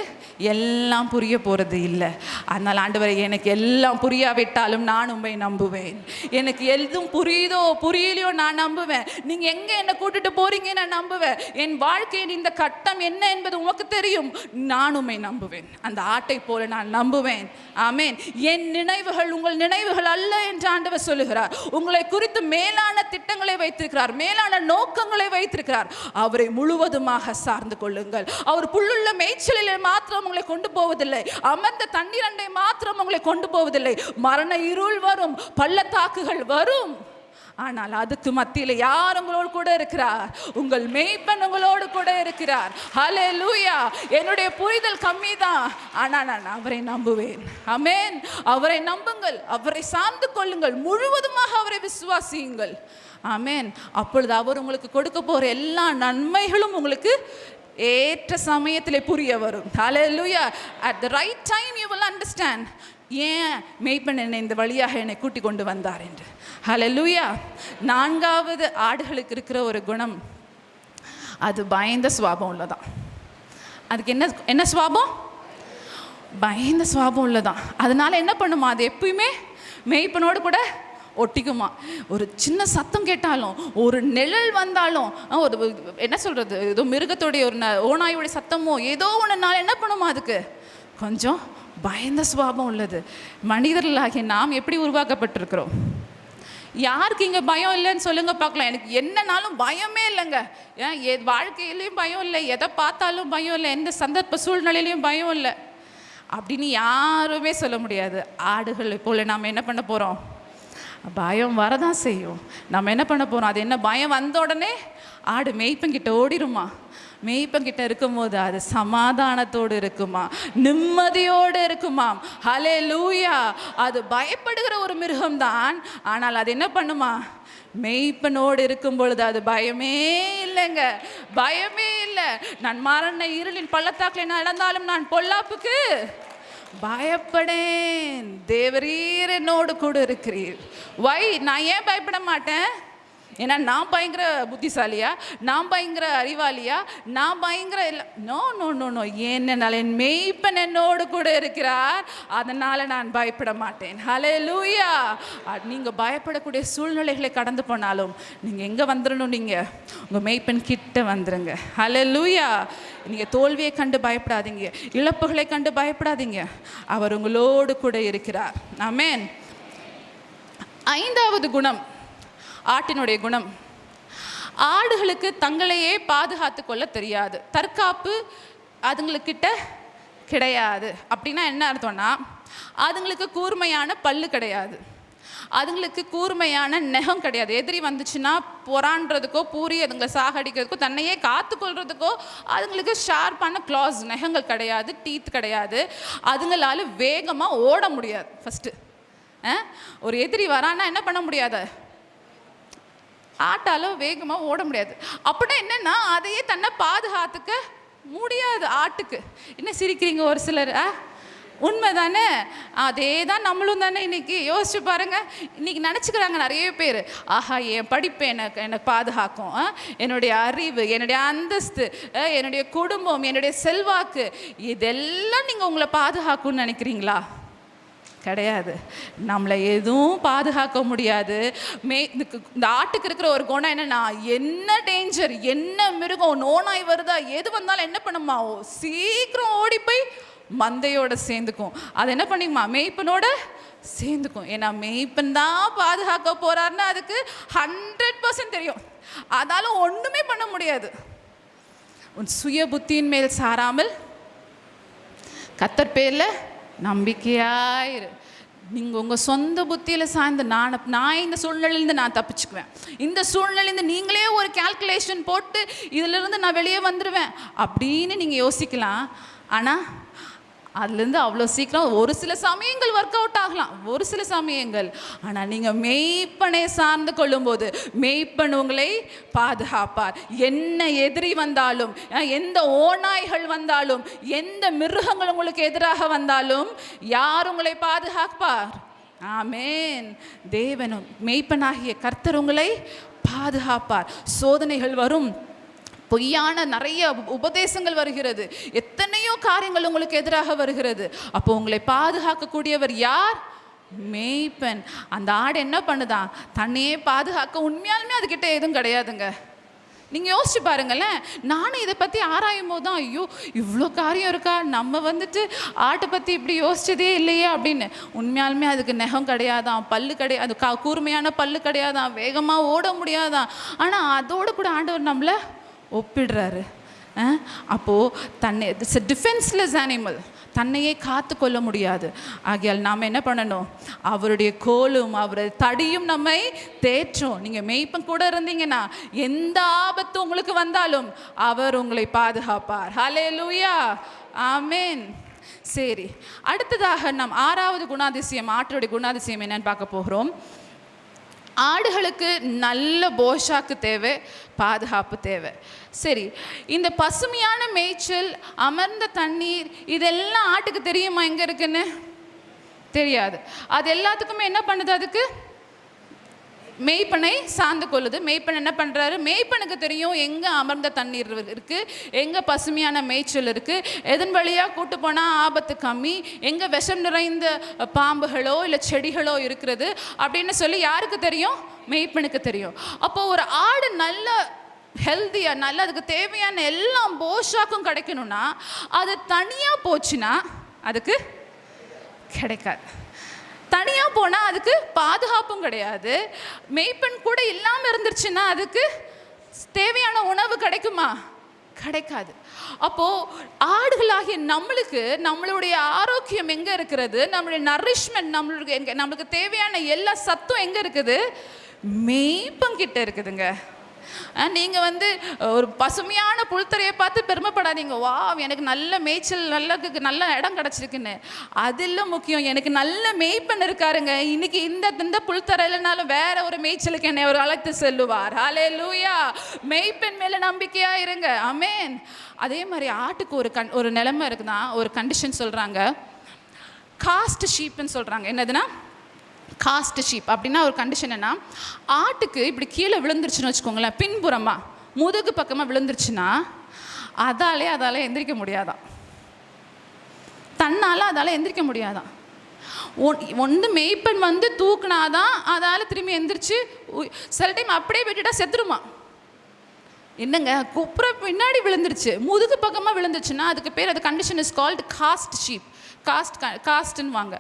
எல்லாம் புரிய போகிறது இல்லை. அதனால் ஆண்டவரே, எனக்கு எல்லாம் புரியாவிட்டாலும் நான் உம்மை நம்புவேன். எனக்கு எதுவும் புரியுதோ புரியலையோ நான் நம்புவேன். நீங்கள் எங்கே என்னை கூட்டிட்டு போறீங்க நான் நம்புவேன். என் வாழ்க்கையின் இந்த கட்டம் என்ன என்பது உமக்கு தெரியும். நான் உம்மை நம்புவேன். அந்த ஆட்டை போல நான் நம்புவேன். ஆமேன். என் நினைவுகள் உங்கள் நினைவுகள் அல்ல என்று ஆண்டவர் சொல்லுகிறார். உங்களை குறித்து மேலான திட்டங்களை வைத்திருக்கிறார், மேலான நோக்கங்களை வைத்திருக்கிறார். அவரை முழுவதுமாக சார்ந்து கொள்ளுங்கள். அவர் புல்லுள்ள மேய்ச்சலிலே மாத்திரம் உங்களை கொண்டு போவதில்லை, அமர்ந்த தண்ணீர் அண்டை மாத்திரம் உங்களை கொண்டு போவதில்லை. மரண இருள் வரும், பள்ளத்தாக்குகள் வரும். ஆனால் அதுக்கு மத்தியில் யார் உங்களோடு கூட இருக்கிறார்? உங்கள் மேய்ப்பன் உங்களோடு கூட இருக்கிறார். ஹல்லேலூயா. என்னுடைய புரிதல் கம்மி தான், ஆனால் நான் அவரை நம்புவேன். ஆமென். அவரை நம்புங்கள், அவரை சார்ந்து கொள்ளுங்கள், முழுவதுமாக அவரை விசுவாசியுங்கள். ஆமென். அப்பொழுது அவர் உங்களுக்கு கொடுக்க போகிற எல்லா நன்மைகளும் உங்களுக்கு ஏற்ற சமயத்தில் புரிய வரும். ஹல்லேலூயா. at the right time you will understand ஏன் மேய்ப்பன் என்னை இந்த வழியாக என்னை கூட்டி கொண்டு வந்தார் என்று. ஹல்லேலூயா. 4வது ஆடுகளுக்கு இருக்கிற ஒரு குணம், அது பயந்த சுபாவம் உள்ளதான். அதுக்கு என்ன சுபாவம்? பயந்த சுபாவம் உள்ளதான். அதனால என்ன பண்ணுமா, அது எப்பயுமே மேய்ப்பனோடு கூட ஒட்டிக்குமா. ஒரு சின்ன சத்தம் கேட்டாலும், ஒரு நிழல் வந்தாலும், ஒரு என்ன சொல்கிறது, ஏதோ மிருகத்தோடைய ஒரு ஓநாயோடைய சத்தமோ ஏதோ ஒன்றுனால என்ன பண்ணுமா, அதுக்கு கொஞ்சம் பயந்த சுபாவம் உள்ளது. மனிதர்களாகிய நாம் எப்படி உருவாக்கப்பட்டிருக்கிறோம்? யாருக்கு இங்கே பயம் இல்லைன்னு சொல்லுங்க பார்க்கலாம். எனக்கு என்னன்னாலும் பயமே இல்லைங்க. வாழ்க்கையிலையும் பயம் இல்லை, எதை பார்த்தாலும் பயம் இல்லை, எந்த சந்தர்ப்ப சூழ்நிலையிலையும் பயம் இல்லை அப்படின்னு யாருமே சொல்ல முடியாது. ஆடுகளை போல நாம் என்ன பண்ண போகிறோம்? பயம் வரதான் செய்யும். நம்ம என்ன பண்ண போகிறோம்? அது என்ன, பயம் வந்த உடனே ஆடு மேய்ப்பங்கிட்ட ஓடிருமா? மேய்ப்பங்கிட்ட இருக்கும்போது அது சமாதானத்தோடு இருக்குமா, நிம்மதியோடு இருக்குமாம். ஹல்லேலூயா. அது பயப்படுகிற ஒரு மிருகம்தான், ஆனால் அது என்ன பண்ணுமா? மேய்ப்பனோடு இருக்கும் பொழுது அது பயமே இல்லைங்க, பயமே இல்லை. நான் மரண இருளின் பள்ளத்தாக்கில் நடந்தாலும் நான் பொல்லாப்புக்கு பயப்படேன், தேவரீர் என்னோடு கூட இருக்கிறீர். வை? நான் ஏன் பயப்பட மாட்டேன்? ஏன்னா நான் பயங்கர புத்திசாலியா, நான் பயங்கர அறிவாளியா, நான் பயங்கர இல்லை. No no no no. ஏனென்றால் என் மேய்ப்பன் என்னோடு கூட இருக்கிறார், அதனால் நான் பயப்பட மாட்டேன். ஹல்லேலூயா. நீங்கள் பயப்படக்கூடிய சூழ்நிலைகளை கடந்து போனாலும் நீங்கள் எங்கே வந்துடணும்? நீங்கள் உங்கள் மேய்ப்பன் கிட்ட வந்துடுங்க. ஹல்லேலூயா. நீங்கள் தோல்வியை கண்டு பயப்படாதீங்க, இழப்புகளை கண்டு பயப்படாதீங்க. அவர் உங்களோடு கூட இருக்கிறார். ஆமென். 5வது குணம், ஆட்டினுடைய குணம், ஆடுகளுக்கு தங்களையே பாதுகாத்து கொள்ள தெரியாது. தற்காப்பு அதுங்களுக்கிட்ட கிடையாது. அப்படின்னா என்ன அர்த்தம்னா, அதுங்களுக்கு கூர்மையான பல்லு கிடையாது, அதுங்களுக்கு கூர்மையான நெகம் கிடையாது. எதிரி வந்துச்சுன்னா பொறான்றதுக்கோ பூரி அதுங்களை சாகடிக்கிறதுக்கோ தன்னையே காத்துக்கொள்றதுக்கோ அதுங்களுக்கு ஷார்ப்பான க்ளாஸ் நெகங்கள் கிடையாது, டீத் கிடையாது. அதுங்களால வேகமாக ஓட முடியாது. ஃபஸ்ட்டு ஒரு எதிரி வரான்னா என்ன பண்ண முடியாது, ஆட்டால வேகமாக ஓட முடியாது. அப்படின்னா என்னென்னா அதையே தன்னை பாதுகாத்துக்க முடியாது ஆட்டுக்கு. என்ன சிரிக்கிறீங்க ஒரு சிலர்? உண்மை தானே? அதே தான் நம்மளும் தானே. இன்றைக்கி யோசிச்சு பாருங்கள். இன்றைக்கி நினச்சிக்கிறாங்க நிறைய பேர், ஆஹா என் படிப்பு எனக்கு பாதுகாக்கும், என்னுடைய அறிவு, என்னுடைய அந்தஸ்து, என்னுடைய குடும்பம், என்னுடைய செல்வாக்கு, இதெல்லாம் நீங்கள் உங்களை பாதுகாக்கும்னு நினைக்கிறீங்களா? கிடையாது. நம்மளை எதுவும் பாதுகாக்க முடியாது. இந்த ஆட்டுக்கு இருக்கிற ஒரு குணம் என்னன்னா, என்ன டேஞ்சர், என்ன மிருகம், நோனாய் வருதா, எது வந்தாலும் என்ன பண்ணுமா, சீக்கிரம் ஓடி போய் மந்தையோட சேர்ந்துக்கும். அது என்ன பண்ணிக்குமா, மேய்ப்பனோட சேர்ந்துக்கும். ஏன்னா மேய்ப்பன் தான் பாதுகாக்க போறாருன்னு அதுக்கு 100% தெரியும். அதால ஒன்றுமே பண்ண முடியாது. உன் சுய புத்தியின் மேல் சாராமல் கர்த்தர் பேரில் நம்பிக்கையாயிரு. நீங்கள் உங்கள் சொந்த புத்தியில் சார்ந்து நான் இந்த சூழ்நிலையிலேருந்து நான் தப்பிச்சுக்குவேன், இந்த சூழ்நிலையிலேருந்து நீங்களே ஒரு கால்குலேஷன் போட்டு இதிலிருந்து நான் வெளியே வந்துடுவேன் அப்படின்னு நீங்கள் யோசிக்கலாம். ஆனால் அதுலேருந்து அவ்வளோ சீக்கிரம் ஒரு சில சமயங்கள் ஒர்க் அவுட் ஆகலாம், ஒரு சில சமயங்கள். ஆனால் நீங்கள் மெய்ப்பனை சார்ந்து கொள்ளும்போது மெய்ப்பன் உங்களை பாதுகாப்பார். என்ன எதிரி வந்தாலும், எந்த ஓநாய்கள் வந்தாலும், எந்த மிருகங்கள் உங்களுக்கு எதிராக வந்தாலும் யார் உங்களை பாதுகாப்பார்? ஆமேன். தேவனும் மெய்ப்பனாகிய கர்த்தர் உங்களை பாதுகாப்பார். சோதனைகள் வரும், பொய்யான நிறைய உபதேசங்கள் வருகிறது, எத்தனையோ காரியங்கள் உங்களுக்கு எதிராக வருகிறது. அப்போ உங்களை பாதுகாக்கக்கூடியவர் யார்? மேய்ப்பன். அந்த ஆடு என்ன பண்ணுதான், தன்னையே பாதுகாக்க. உண்மையாலுமே அதுக்கிட்ட எதுவும் கிடையாதுங்க. நீங்கள் யோசிச்சு பாருங்களேன். நானும் இதை பற்றி ஆராயும் போது தான், ஐயோ இவ்வளோ காரியம் இருக்கா, நம்ம ஆட்டை பற்றி இப்படி யோசிச்சதே இல்லையே அப்படின்னு. உண்மையாலுமே அதுக்கு நெகம் கிடையாதான், பல்லு கிடையாது, கூர்மையான பல்லு கிடையாதான், வேகமாக ஓட முடியாதான். ஆனால் அதோடு கூட ஆண்டவர் நம்மளை ஒப்பிடுறாரு. அப்போது தன்னை இட்ஸ் எ டிஃபென்ஸ்லெஸ் அனிமல், தன்னையே காத்து கொள்ள முடியாது. ஆகையால் நாம் என்ன பண்ணணும், அவருடைய கோலும் அவருடைய தடியும் நம்மை தேற்றும். நீங்கள் மெய்ப்பன் கூட இருந்தீங்கன்னா எந்த ஆபத்து உங்களுக்கு வந்தாலும் அவர் உங்களை பாதுகாப்பார். ஹல்லேலூயா, ஆமேன். சரி, அடுத்ததாக நாம் 6வது குணாதிசயம், ஆட்டுடைய குணாதிசயம் என்னன்னு பார்க்க போகிறோம். ஆடுகளுக்கு நல்ல போஷாக்கு தேவை, பாதுகாப்பு தேவை. சரி, இந்த பசுமையான மேய்ச்சல், அமர்ந்த தண்ணீர், இதெல்லாம் ஆட்டுக்கு தெரியுமா எங்கே இருக்குன்னு? தெரியாது. அது எல்லாத்துக்குமே என்ன பண்ணுது, அதுக்கு மேய்ப்பனை சார்ந்து கொள்ளுது. மேய்ப்பன் என்ன பண்ணுறாரு, மேய்ப்பனுக்கு தெரியும் எங்கே அமர்ந்த தண்ணீர் இருக்குது, எங்கே பசுமையான மேய்ச்சல் இருக்குது, எதன் வழியாக கூட்டு போனால் ஆபத்து கம்மி, எங்கே விஷம் நிறைந்த பாம்புகளோ இல்லை செடிகளோ இருக்கிறது அப்படின்னு சொல்லி யாருக்கு தெரியும்? மேய்ப்பனுக்கு தெரியும். அப்போது ஒரு ஆடு நல்ல ஹெல்த்தியாக, நல்ல அதுக்கு தேவையான எல்லாம் போஷாக்கும் கிடைக்கணும்னா அது தனியாக போச்சுன்னா அதுக்கு கிடைக்காது. தனியாக போனால் அதுக்கு பாதுகாப்பும் கிடையாது. மேய்ப்பன் கூட இல்லாமல் இருந்துருச்சுன்னா அதுக்கு தேவையான உணவு கிடைக்குமா? கிடைக்காது. அப்போது ஆடுகளாகிய நம்மளுடைய ஆரோக்கியம் எங்கே இருக்கிறது, நம்மளுடைய நரிஷ்மெண்ட், நம்மளுக்கு தேவையான எல்லா சத்தும் எங்கே இருக்குது? மேய்ப்பங்கிட்ட இருக்குதுங்க. நீங்கள் ஒரு பசுமையான புல்தரையை பார்த்து பெருமைப்படாதீங்க, வா எனக்கு நல்ல மேய்ச்சல், நல்ல இடம் கிடச்சிருக்குன்னு. அதெல்லாம் முக்கியம். எனக்கு நல்ல மேய்ப்பன் இருக்காருங்க, இன்னைக்கு இந்த புல்தரை இல்லைனாலும் வேற ஒரு மேய்ச்சலுக்கு என்னை ஒரு அழைத்து செல்லுவார். ஹல்லேலூயா. மேய்ப்பன் மேலே நம்பிக்கையாக இருங்க. ஆமேன். அதே மாதிரி ஆட்டுக்கு ஒரு நிலைமை இருக்குன்னா, ஒரு கண்டிஷன் சொல்கிறாங்க, காஸ்ட் ஷீப்னு சொல்கிறாங்க. என்னதுன்னா காஸ்ட் ஷீப் அப்படின்னா ஒரு கண்டிஷன் என்ன, ஆட்டுக்கு இப்படி கீழே விழுந்துருச்சுன்னு வச்சுக்கோங்களேன், பின்புறமாக முதுகு பக்கமாக விழுந்துருச்சுன்னா அதால் எந்திரிக்க முடியாதான், அதால் எந்திரிக்க முடியாதான். ஒன்று மேய்ப்பன் தூக்குனாதான் அதால் திரும்பி எந்திரிச்சு, சில டைம் அப்படியே விட்டுட்டா செத்துருமா. என்னங்க, குப்புற பின்னாடி விழுந்துருச்சு, முதுகு பக்கமாக விழுந்துருச்சுன்னா அதுக்கு பேர், அது condition is called cast sheep. காஸ்ட்டுன்னு வாங்க.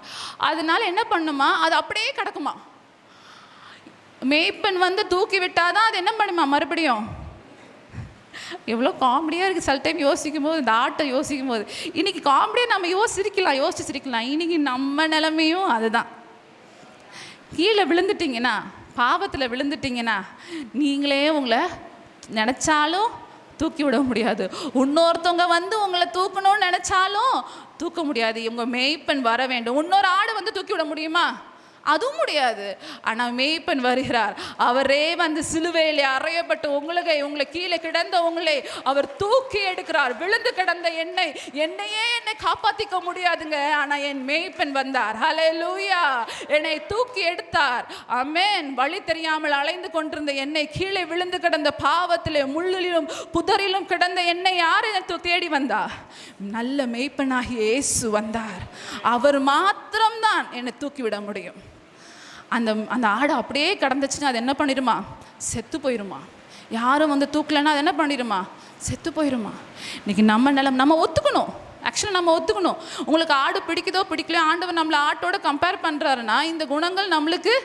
அதனால என்ன பண்ணுமா, அது அப்படியே கிடக்குமா. மேய்ப்பன் வந்து தூக்கி விட்டாதான் அது என்ன பண்ணுமா மறுபடியும். எவ்வளோ காமெடியாக இருக்குது சில டைம் யோசிக்கும் போது, இந்த ஆட்டை யோசிக்கும் போது. இன்றைக்கி காமெடியாக நம்ம யோசிச்சு சிரிக்கலாம். இன்றைக்கி நம்ம நிலைமையும் அதுதான். கீழே விழுந்துட்டிங்கன்னா, பாவத்தில் விழுந்துட்டிங்கன்னா, நீங்களே உங்களை நினச்சாலும் தூக்கி விட முடியாது. இன்னொருத்தவங்க வந்து உங்களை தூக்கணும்னு நினச்சாலும் தூக்க முடியாது. உங்கள் மேய்ப்பன் வர வேண்டும். இன்னொரு ஆடு வந்து தூக்கி விட முடியுமா? அதுவும் முடியாது. ஆனால் மேய்ப்பன் வருகிறார். அவரே வந்து சிலுவையில் அறையப்பட்டு உங்களை கீழே கிடந்த உங்களை அவர் தூக்கி எடுக்கிறார். விழுந்து கிடந்த என்னையே காப்பாற்றிக்க முடியாதுங்க. ஆனால் என் மேய்ப்பன் வந்தார். ஹல்லேலூயா. என்னை தூக்கி எடுத்தார். ஆமென். வழி தெரியாமல் அலைந்து கொண்டிருந்த என்னை, கீழே விழுந்து கிடந்த பாவத்திலே முள்ளிலும் புதரிலும் கிடந்த என்னை யார் தேடி வந்தார்? நல்ல மேய்ப்பனாகிய இயேசு வந்தார். அவர் மாத்திரம்தான் என்னை தூக்கிவிட முடியும். அந்த ஆடு அப்படியே கடந்துச்சுன்னா அது என்ன பண்ணிடுமா? செத்து போயிடுமா. யாரும் வந்து தூக்கலைன்னா அது என்ன பண்ணிடுமா? செத்து போயிடுமா. இன்றைக்கி நம்ம ஒத்துக்கணும். ஆக்சுவலாக நம்ம ஒத்துக்கணும். உங்களுக்கு ஆடு பிடிக்குதோ பிடிக்கலையோ, ஆண்டவர் நம்மளை ஆட்டோட கம்பேர் பண்ணுறாருன்னா இந்த குணங்கள் நம்மளுக்கு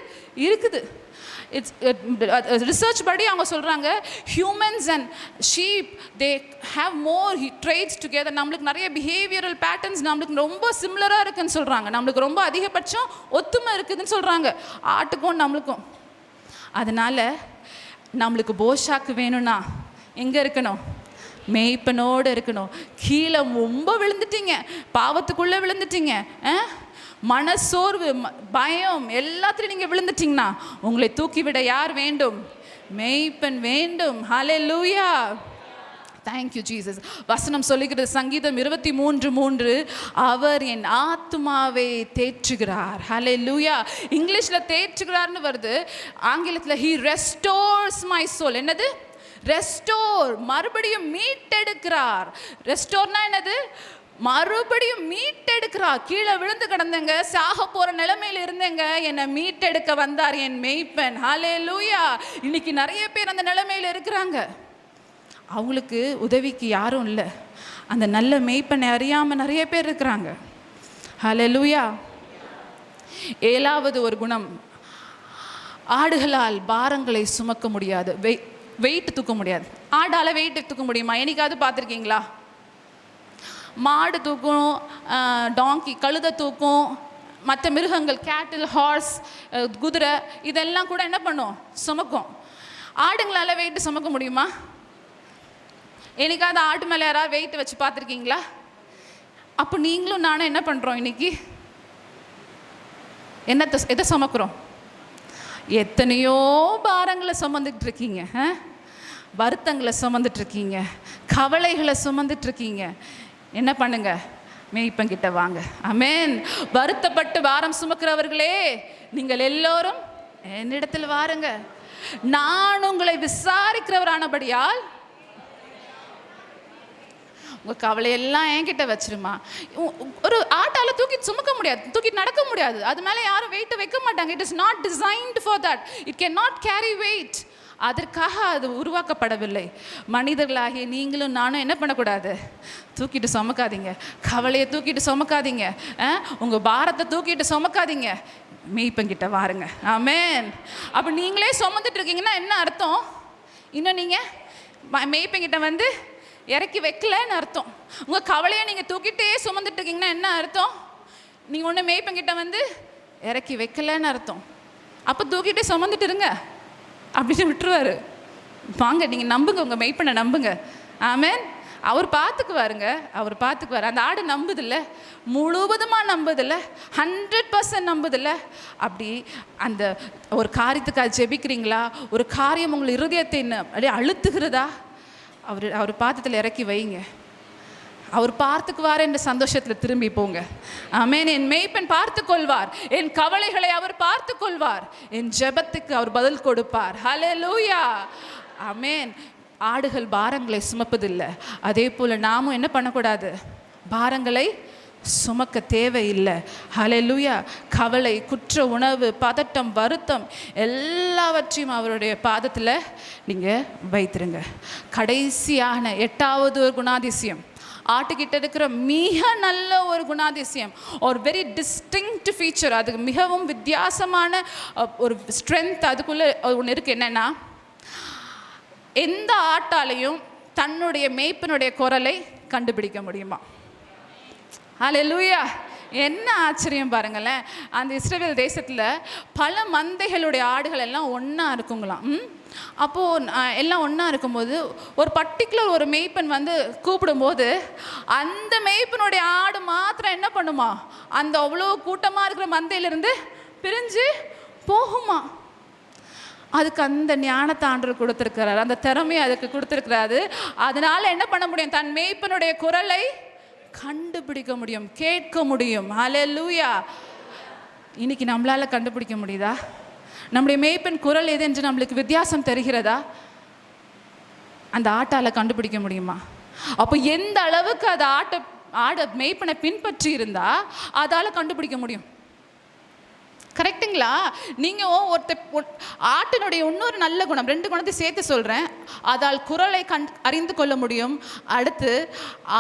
இருக்குது. ரிசர்ச் படி அவங்க சொல்கிறாங்க, humans and sheep they have more traits together. நம்மளுக்கு நிறைய பிஹேவியரல் பேட்டர்ன்ஸ் நம்மளுக்கு ரொம்ப சிமிலராக இருக்குதுன்னு சொல்கிறாங்க. நம்மளுக்கு ரொம்ப அதிகபட்சம் ஒத்துமை இருக்குதுன்னு சொல்கிறாங்க, ஆட்டுக்கும் நம்மளுக்கும். அதனால் நம்மளுக்கு போஷாக்கு வேணும்னா எங்கே இருக்கணும்? மேய்ப்பனோடு இருக்கணும். கீழே ரொம்ப விழுந்துட்டீங்க, பாவத்துக்குள்ளே விழுந்துட்டீங்க, மனசோர்வு, பயம் எல்லாத்துலையும் நீங்கள் விழுந்துட்டீங்கன்னா உங்களை தூக்கிவிட யார் வேண்டும்? மேய்ப்பன் வேண்டும். ஹல்லேலூயா. Thank you Jesus. வசனம் சொல்லுகிறது, சங்கீதம் 23:3, அவர் என் ஆத்துமாவை தேற்றுகிறார். ஹல்லேலூயா. இங்கிலீஷில் தேற்றுகிறார்னு வருது, ஆங்கிலத்தில் he restores my soul. என்னது? ரெஸ்டோர், மறுபடியும் மீட்டெடுக்கிறார். ரெஸ்டோர்னா என்னது? மறுபடியும் மீட்டெடுக்கிறார். கீழே விழுந்து கிடந்தங்க, சாக போற நிலைமையில இருந்தேங்க, என்னை மீட்டெடுக்க வந்தார் என் மேய்ப்பன். ஹல்லேலூயா. இன்னைக்கு நிறைய பேர் அந்த நிலைமையில இருக்கிறாங்க. அவங்களுக்கு உதவிக்கு யாரும் இல்லை. அந்த நல்ல மேய்ப்பனை அறியாம நிறைய பேர் இருக்கிறாங்க. ஹல்லேலூயா. 7வது ஒரு குணம், ஆடுகளால் பாரங்களை சுமக்க முடியாது. வெயிட் தூக்க முடியாது. ஆடால வெயிட் தூக்க முடியுமா? என்னைக்காவது பார்த்துருக்கீங்களா? மாடு தூக்கும், டாங்கி கழுதை தூக்கும், மற்ற மிருகங்கள் கேட்டில், ஹார்ஸ், குதிரை இதெல்லாம் கூட என்ன பண்ணும்? சுமக்கும். ஆடுங்களால் வெயிட்டு சுமக்க முடியுமா? என்னைக்காவது ஆட்டு மேலே யாராவது வெயிட் வச்சு பார்த்துருக்கீங்களா? அப்போ நீங்களும் நானும் என்ன பண்ணுறோம்? இன்னைக்கு எதை சுமக்கிறோம்? எத்தனையோ பாரங்களை சுமந்துட்டு இருக்கீங்க, வருத்தங்களை சுமந்துட்டு இருக்கீங்க, கவலைகளை சுமந்துட்டு இருக்கீங்க. என்ன பண்ணுங்க? மேய்ப்பங்கிட்ட வாங்க. ஆமென். வருத்தப்பட்டு பாரம் சுமக்கிறவர்களே, நீங்கள் எல்லோரும் என்னிடத்தில் வாருங்க, நான் உங்களை விசாரிக்கிறவரானபடியால் உங்கள் கவலையெல்லாம் என்கிட்ட வச்சிருமா. ஒரு ஆட்டால் தூக்கி சுமக்க முடியாது, தூக்கி நடக்க முடியாது, அது மேலே யாரும் வெயிட்டை வைக்க மாட்டாங்க. It is not designed for that. It can not carry weight. அதற்காக அது உருவாக்கப்படவில்லை. மனிதர்களாகிய நீங்களும் நானும் என்ன பண்ணக்கூடாது? தூக்கிட்டு சுமக்காதீங்க. கவலையை தூக்கிட்டு சுமக்காதீங்க. உங்கள் பாரத்தை தூக்கிட்டு சுமக்காதீங்க. மேய்ப்பங்கிட்ட வாருங்க. ஆமென். அப்போ நீங்களே சுமந்துட்டு இருக்கீங்கன்னா என்ன அர்த்தம்? இன்னும் நீங்கள் மேய்ப்பங்கிட்ட வந்து இறக்கி வைக்கலன்னு அர்த்தம். உங்கள் கவலையை நீங்கள் தூக்கிட்டே சுமந்துட்டு இருக்கீங்கன்னா என்ன அர்த்தம்? நீங்கள் ஒன்று மேய்ப்பங்கிட்ட வந்து இறக்கி வைக்கலன்னு அர்த்தம். அப்போ தூக்கிட்டே சுமந்துட்டு இருங்க அப்படின்னு விட்டுருவாரு. வாங்க, நீங்கள் நம்புங்க, உங்கள் மெய்ப்பனை நம்புங்க. ஆமென். அவர் பார்த்துக்குவாருங்க, அவர் பார்த்துக்குவார். அந்த ஆடு நம்புதில்ல, முழுவதுமாக நம்புதில்ல, 100% நம்புதில்ல. அப்படி அந்த ஒரு காரியத்துக்காக ஜெபிக்கிறீங்களா? ஒரு காரியம் உங்கள் இருதயத்தை அப்படியே அழுத்துகிறதா? அவர் பாத்திரத்தில் இறக்கி வைங்க. அவர் பார்த்துக்குவார் என்ற சந்தோஷத்தில் திரும்பி போங்க. ஆமென். என் மேய்ப்பன் பார்த்து கொள்வார், என் கவலைகளை அவர் பார்த்து கொள்வார், என் ஜெபத்துக்கு அவர் பதில் கொடுப்பார். ஹல்லேலூயா. ஆமென். ஆடுகள் பாரங்களை சுமப்பதில்லை, அதே போல் நாமும் என்ன பண்ணக்கூடாது? பாரங்களை சுமக்க தேவையில்லை. ஹல்லேலூயா. கவலை, குற்ற உணவு, பதட்டம், வருத்தம் எல்லாவற்றையும் அவருடைய பாதத்தில் நீங்கள் வைத்திருங்க. கடைசியான 8வது ஒரு குணாதிசயம், ஆட்டுக்கிட்ட இருக்கிற மிக நல்ல ஒரு குணாதிசயம், ஒரு வெரி டிஸ்டிங்க்ட் ஃபீச்சர், அதுக்கு மிகவும் வித்தியாசமான ஒரு ஸ்ட்ரென்த் அதுக்குள்ளே ஒன்று இருக்குது. என்னென்னா, எந்த ஆட்டாலையும் தன்னுடைய மேய்ப்பனுடைய குரலை கண்டுபிடிக்க முடியுமா? ஹல்லேலூயா! என்ன ஆச்சரியம் பாருங்களேன். அந்த இஸ்ரவேல் தேசத்தில் பல மந்தைகளுடைய ஆடுகள் எல்லாம் ஒன்றா இருக்குங்களாம். அப்போது எல்லாம் ஒன்றா இருக்கும்போது ஒரு பர்டிகுலர் ஒரு மேய்ப்பன் வந்து கூப்பிடும்போது அந்த மேய்ப்பனுடைய ஆடு மாத்திரம் என்ன பண்ணுமா, அந்த அவ்வளோ கூட்டமாக இருக்கிற மந்தையிலிருந்து பிரிஞ்சு போகுமா. அதுக்கு அந்த ஞானத்தை ஆண்டவர் கொடுத்துருக்கிறாரு, அந்த திறமையை அதுக்கு கொடுத்துருக்கிறாரு. அதனால என்ன பண்ண முடியும், தன் மேய்ப்பனுடைய குரலை கண்டுபிடிக்க முடியும், கேட்க முடியும். ஹல்லேலூயா! இன்னைக்கு நம்மளால கண்டுபிடிக்க முடியுதா? நம்முடைய மேய்ப்பன் குரல் எது என்று நம்மளுக்கு வித்தியாசம் தெரிகிறதா? அந்த ஆட்டால கண்டுபிடிக்க முடியுமா? அப்போ எந்த அளவுக்கு அது ஆட மேய்ப்பனை பின்பற்றி இருந்தா அதால கண்டுபிடிக்க முடியும். கரெக்டுங்களா? நீங்கள் ஆட்டினுடைய இன்னொரு நல்ல குணம், 2 குணத்தை சேர்த்து சொல்கிறேன். அதால் குரலை அறிந்து கொள்ள முடியும். அடுத்து,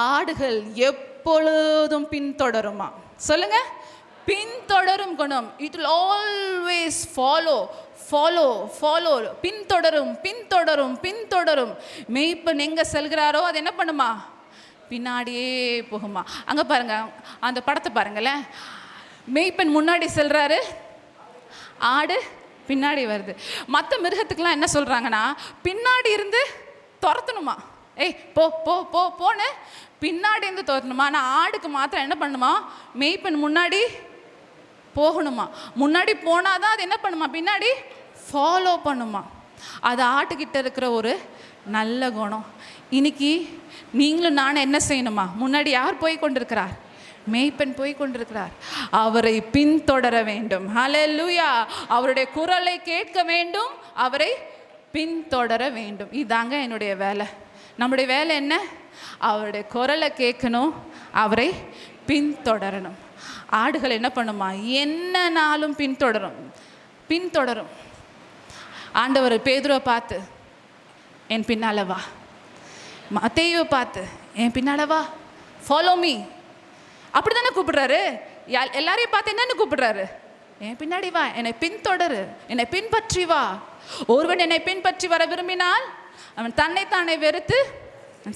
ஆடுகள் எப்பொழுதும் பின்தொடருமா? சொல்லுங்க, பின்தொடரும் குணம். It will always follow. பின்தொடரும். மேய்ப்பன் எங்கே செல்கிறாரோ அது என்ன பண்ணுமா, பின்னாடியே போகுமா. அங்கே பாருங்க, அந்த படத்தை பாருங்களேன். மேய்ப்பன் முன்னாடி செல்றாரு, ஆடு பின்னாடி வருது. மற்ற மிருகத்துக்கெல்லாம் என்ன சொல்கிறாங்கன்னா, பின்னாடி இருந்து துரத்தணுமா, ஏய் போ போ போ போன்னு பின்னாடி இருந்து துரத்தணுமா. ஆனால் ஆடுக்கு மாத்திரம் என்ன பண்ணுமா, மேய்ப்பன் முன்னாடி போகணுமா. முன்னாடி போனால் தான் அது என்ன பண்ணுமா, பின்னாடி ஃபாலோ பண்ணுமா. அது ஆட்டுக்கிட்ட இருக்கிற ஒரு நல்ல குணம். இன்னைக்கு நீங்களும் நானும் என்ன செய்யணுமா, முன்னாடி யார் போய் கொண்டிருக்கிறார், மேய்ப்பன் போய் கொண்டிருக்கிறார். அவரை பின்தொடர வேண்டும். ஹல்லேலூயா! அவருடைய குரலை கேட்க வேண்டும், அவரை பின்தொடர வேண்டும். இதாங்க என்னுடைய வேலை. நம்முடைய வேலை என்ன? அவருடைய குரலை கேட்கணும், அவரை பின்தொடரணும். ஆடுகள் என்ன பண்ணுமா, என்ன நாளும் பின்தொடரும். ஆண்டவர் பேதுருவை பார்த்து என் பின்னால வா, மத்தேயுவை பார்த்து என் பின்னால வா, ஃபாலோ மீ, அப்படி தானே கூப்பிடுறாரு. எல்லாரையும் பார்த்து என்னன்னு கூப்பிடுறாரு, என் பின்னாடி வா, என்னை பின்தொடரு, என்னை பின்பற்றி வா. ஒருவன் என்னை பின்பற்றி வர விரும்பினால் அவன் தன்னைத்தானே வெறுத்து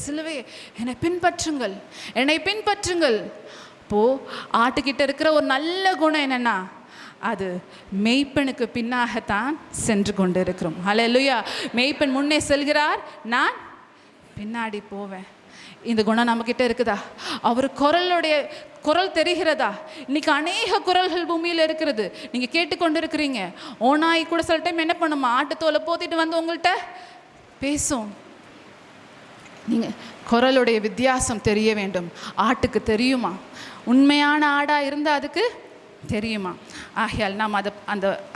சிலுவை என்னை பின்பற்றுங்கள். இப்போ ஆட்டுக்கிட்ட இருக்கிற ஒரு நல்ல குணம் என்னன்னா, அது மேய்ப்பனுக்கு பின்னாகத்தான் சென்று கொண்டு இருக்கிறோம். ஹல்லேலூயா! மேய்ப்பன் முன்னே செல்கிறார், நான் பின்னாடி போவேன். இந்த குணம் நம்மக்கிட்ட இருக்குதா? அவர் குரல் தெரிகிறதா? இன்னைக்கு அநேக குரல்கள் பூமியில் இருக்கிறது, நீங்கள் கேட்டுக்கொண்டு இருக்கிறீங்க. ஓனாய் கூட சில டைம் என்ன பண்ணுமா, ஆட்டுத்தோலை போத்திட்டு வந்து உங்கள்கிட்ட பேசும். நீங்கள் குரலுடைய வித்தியாசம் தெரிய வேண்டும். ஆட்டுக்கு தெரியுமா? உண்மையான ஆடாக இருந்தால் அதுக்கு தெரியுமா? ஆகையால் நாம்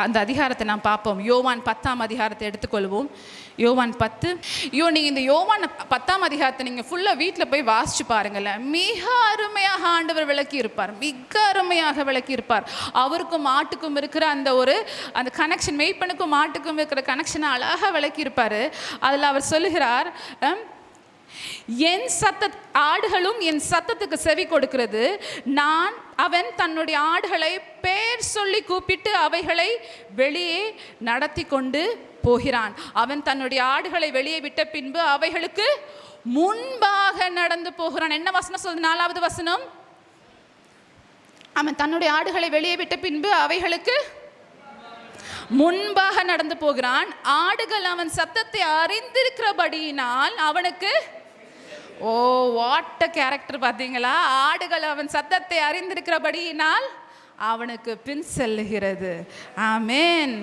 அந்த அதிகாரத்தை நாம் பார்ப்போம். யோவான் 10ஆம் அதிகாரத்தை எடுத்துக்கொள்வோம். யோவான் 10. நீங்கள் இந்த யோவான் 10ஆம் அதிகாரத்தை நீங்கள் ஃபுல்லாக வீட்டில் போய் வாசிச்சு பாருங்களேன். மிக அருமையாக ஆண்டவர் விளக்கி இருப்பார். அவருக்கும் ஆட்டுக்கும் இருக்கிற அந்த கனெக்ஷன், மேய்ப்பனுக்கும் ஆட்டுக்கும் இருக்கிற கனெக்ஷனை அழகாக விளக்கி இருப்பார். அதில் அவர் சொல்லுகிறார், ஆடுகளும் என் சத்தத்துக்கு செவி கொடுக்கிறது. அவன் தன்னுடைய ஆடுகளை பெயர் சொல்லி கூப்பிட்டு அவைகளை வெளியே நடத்தி கொண்டு போகிறான். அவன் தன்னுடைய ஆடுகளை வெளியே விட்ட பின்பு அவைகளுக்கு முன்பாக நடந்து போகிறான். என்ன வசனம் சொல்லுது? 4வது வசனம். அவன் தன்னுடைய ஆடுகளை வெளியே விட்ட பின்பு அவைகளுக்கு முன்பாக நடந்து போகிறான். ஆடுகள் அவன் சத்தத்தை அறிந்திருக்கிறபடியினால் அவனுக்கு, ஓ வாட் கேரக்டர் பார்த்தீங்களா? ஆடுகள் அவன் சத்தத்தை அறிந்திருக்கிறபடியினால் அவனுக்கு பின் செல்லுகிறது. ஆமென்.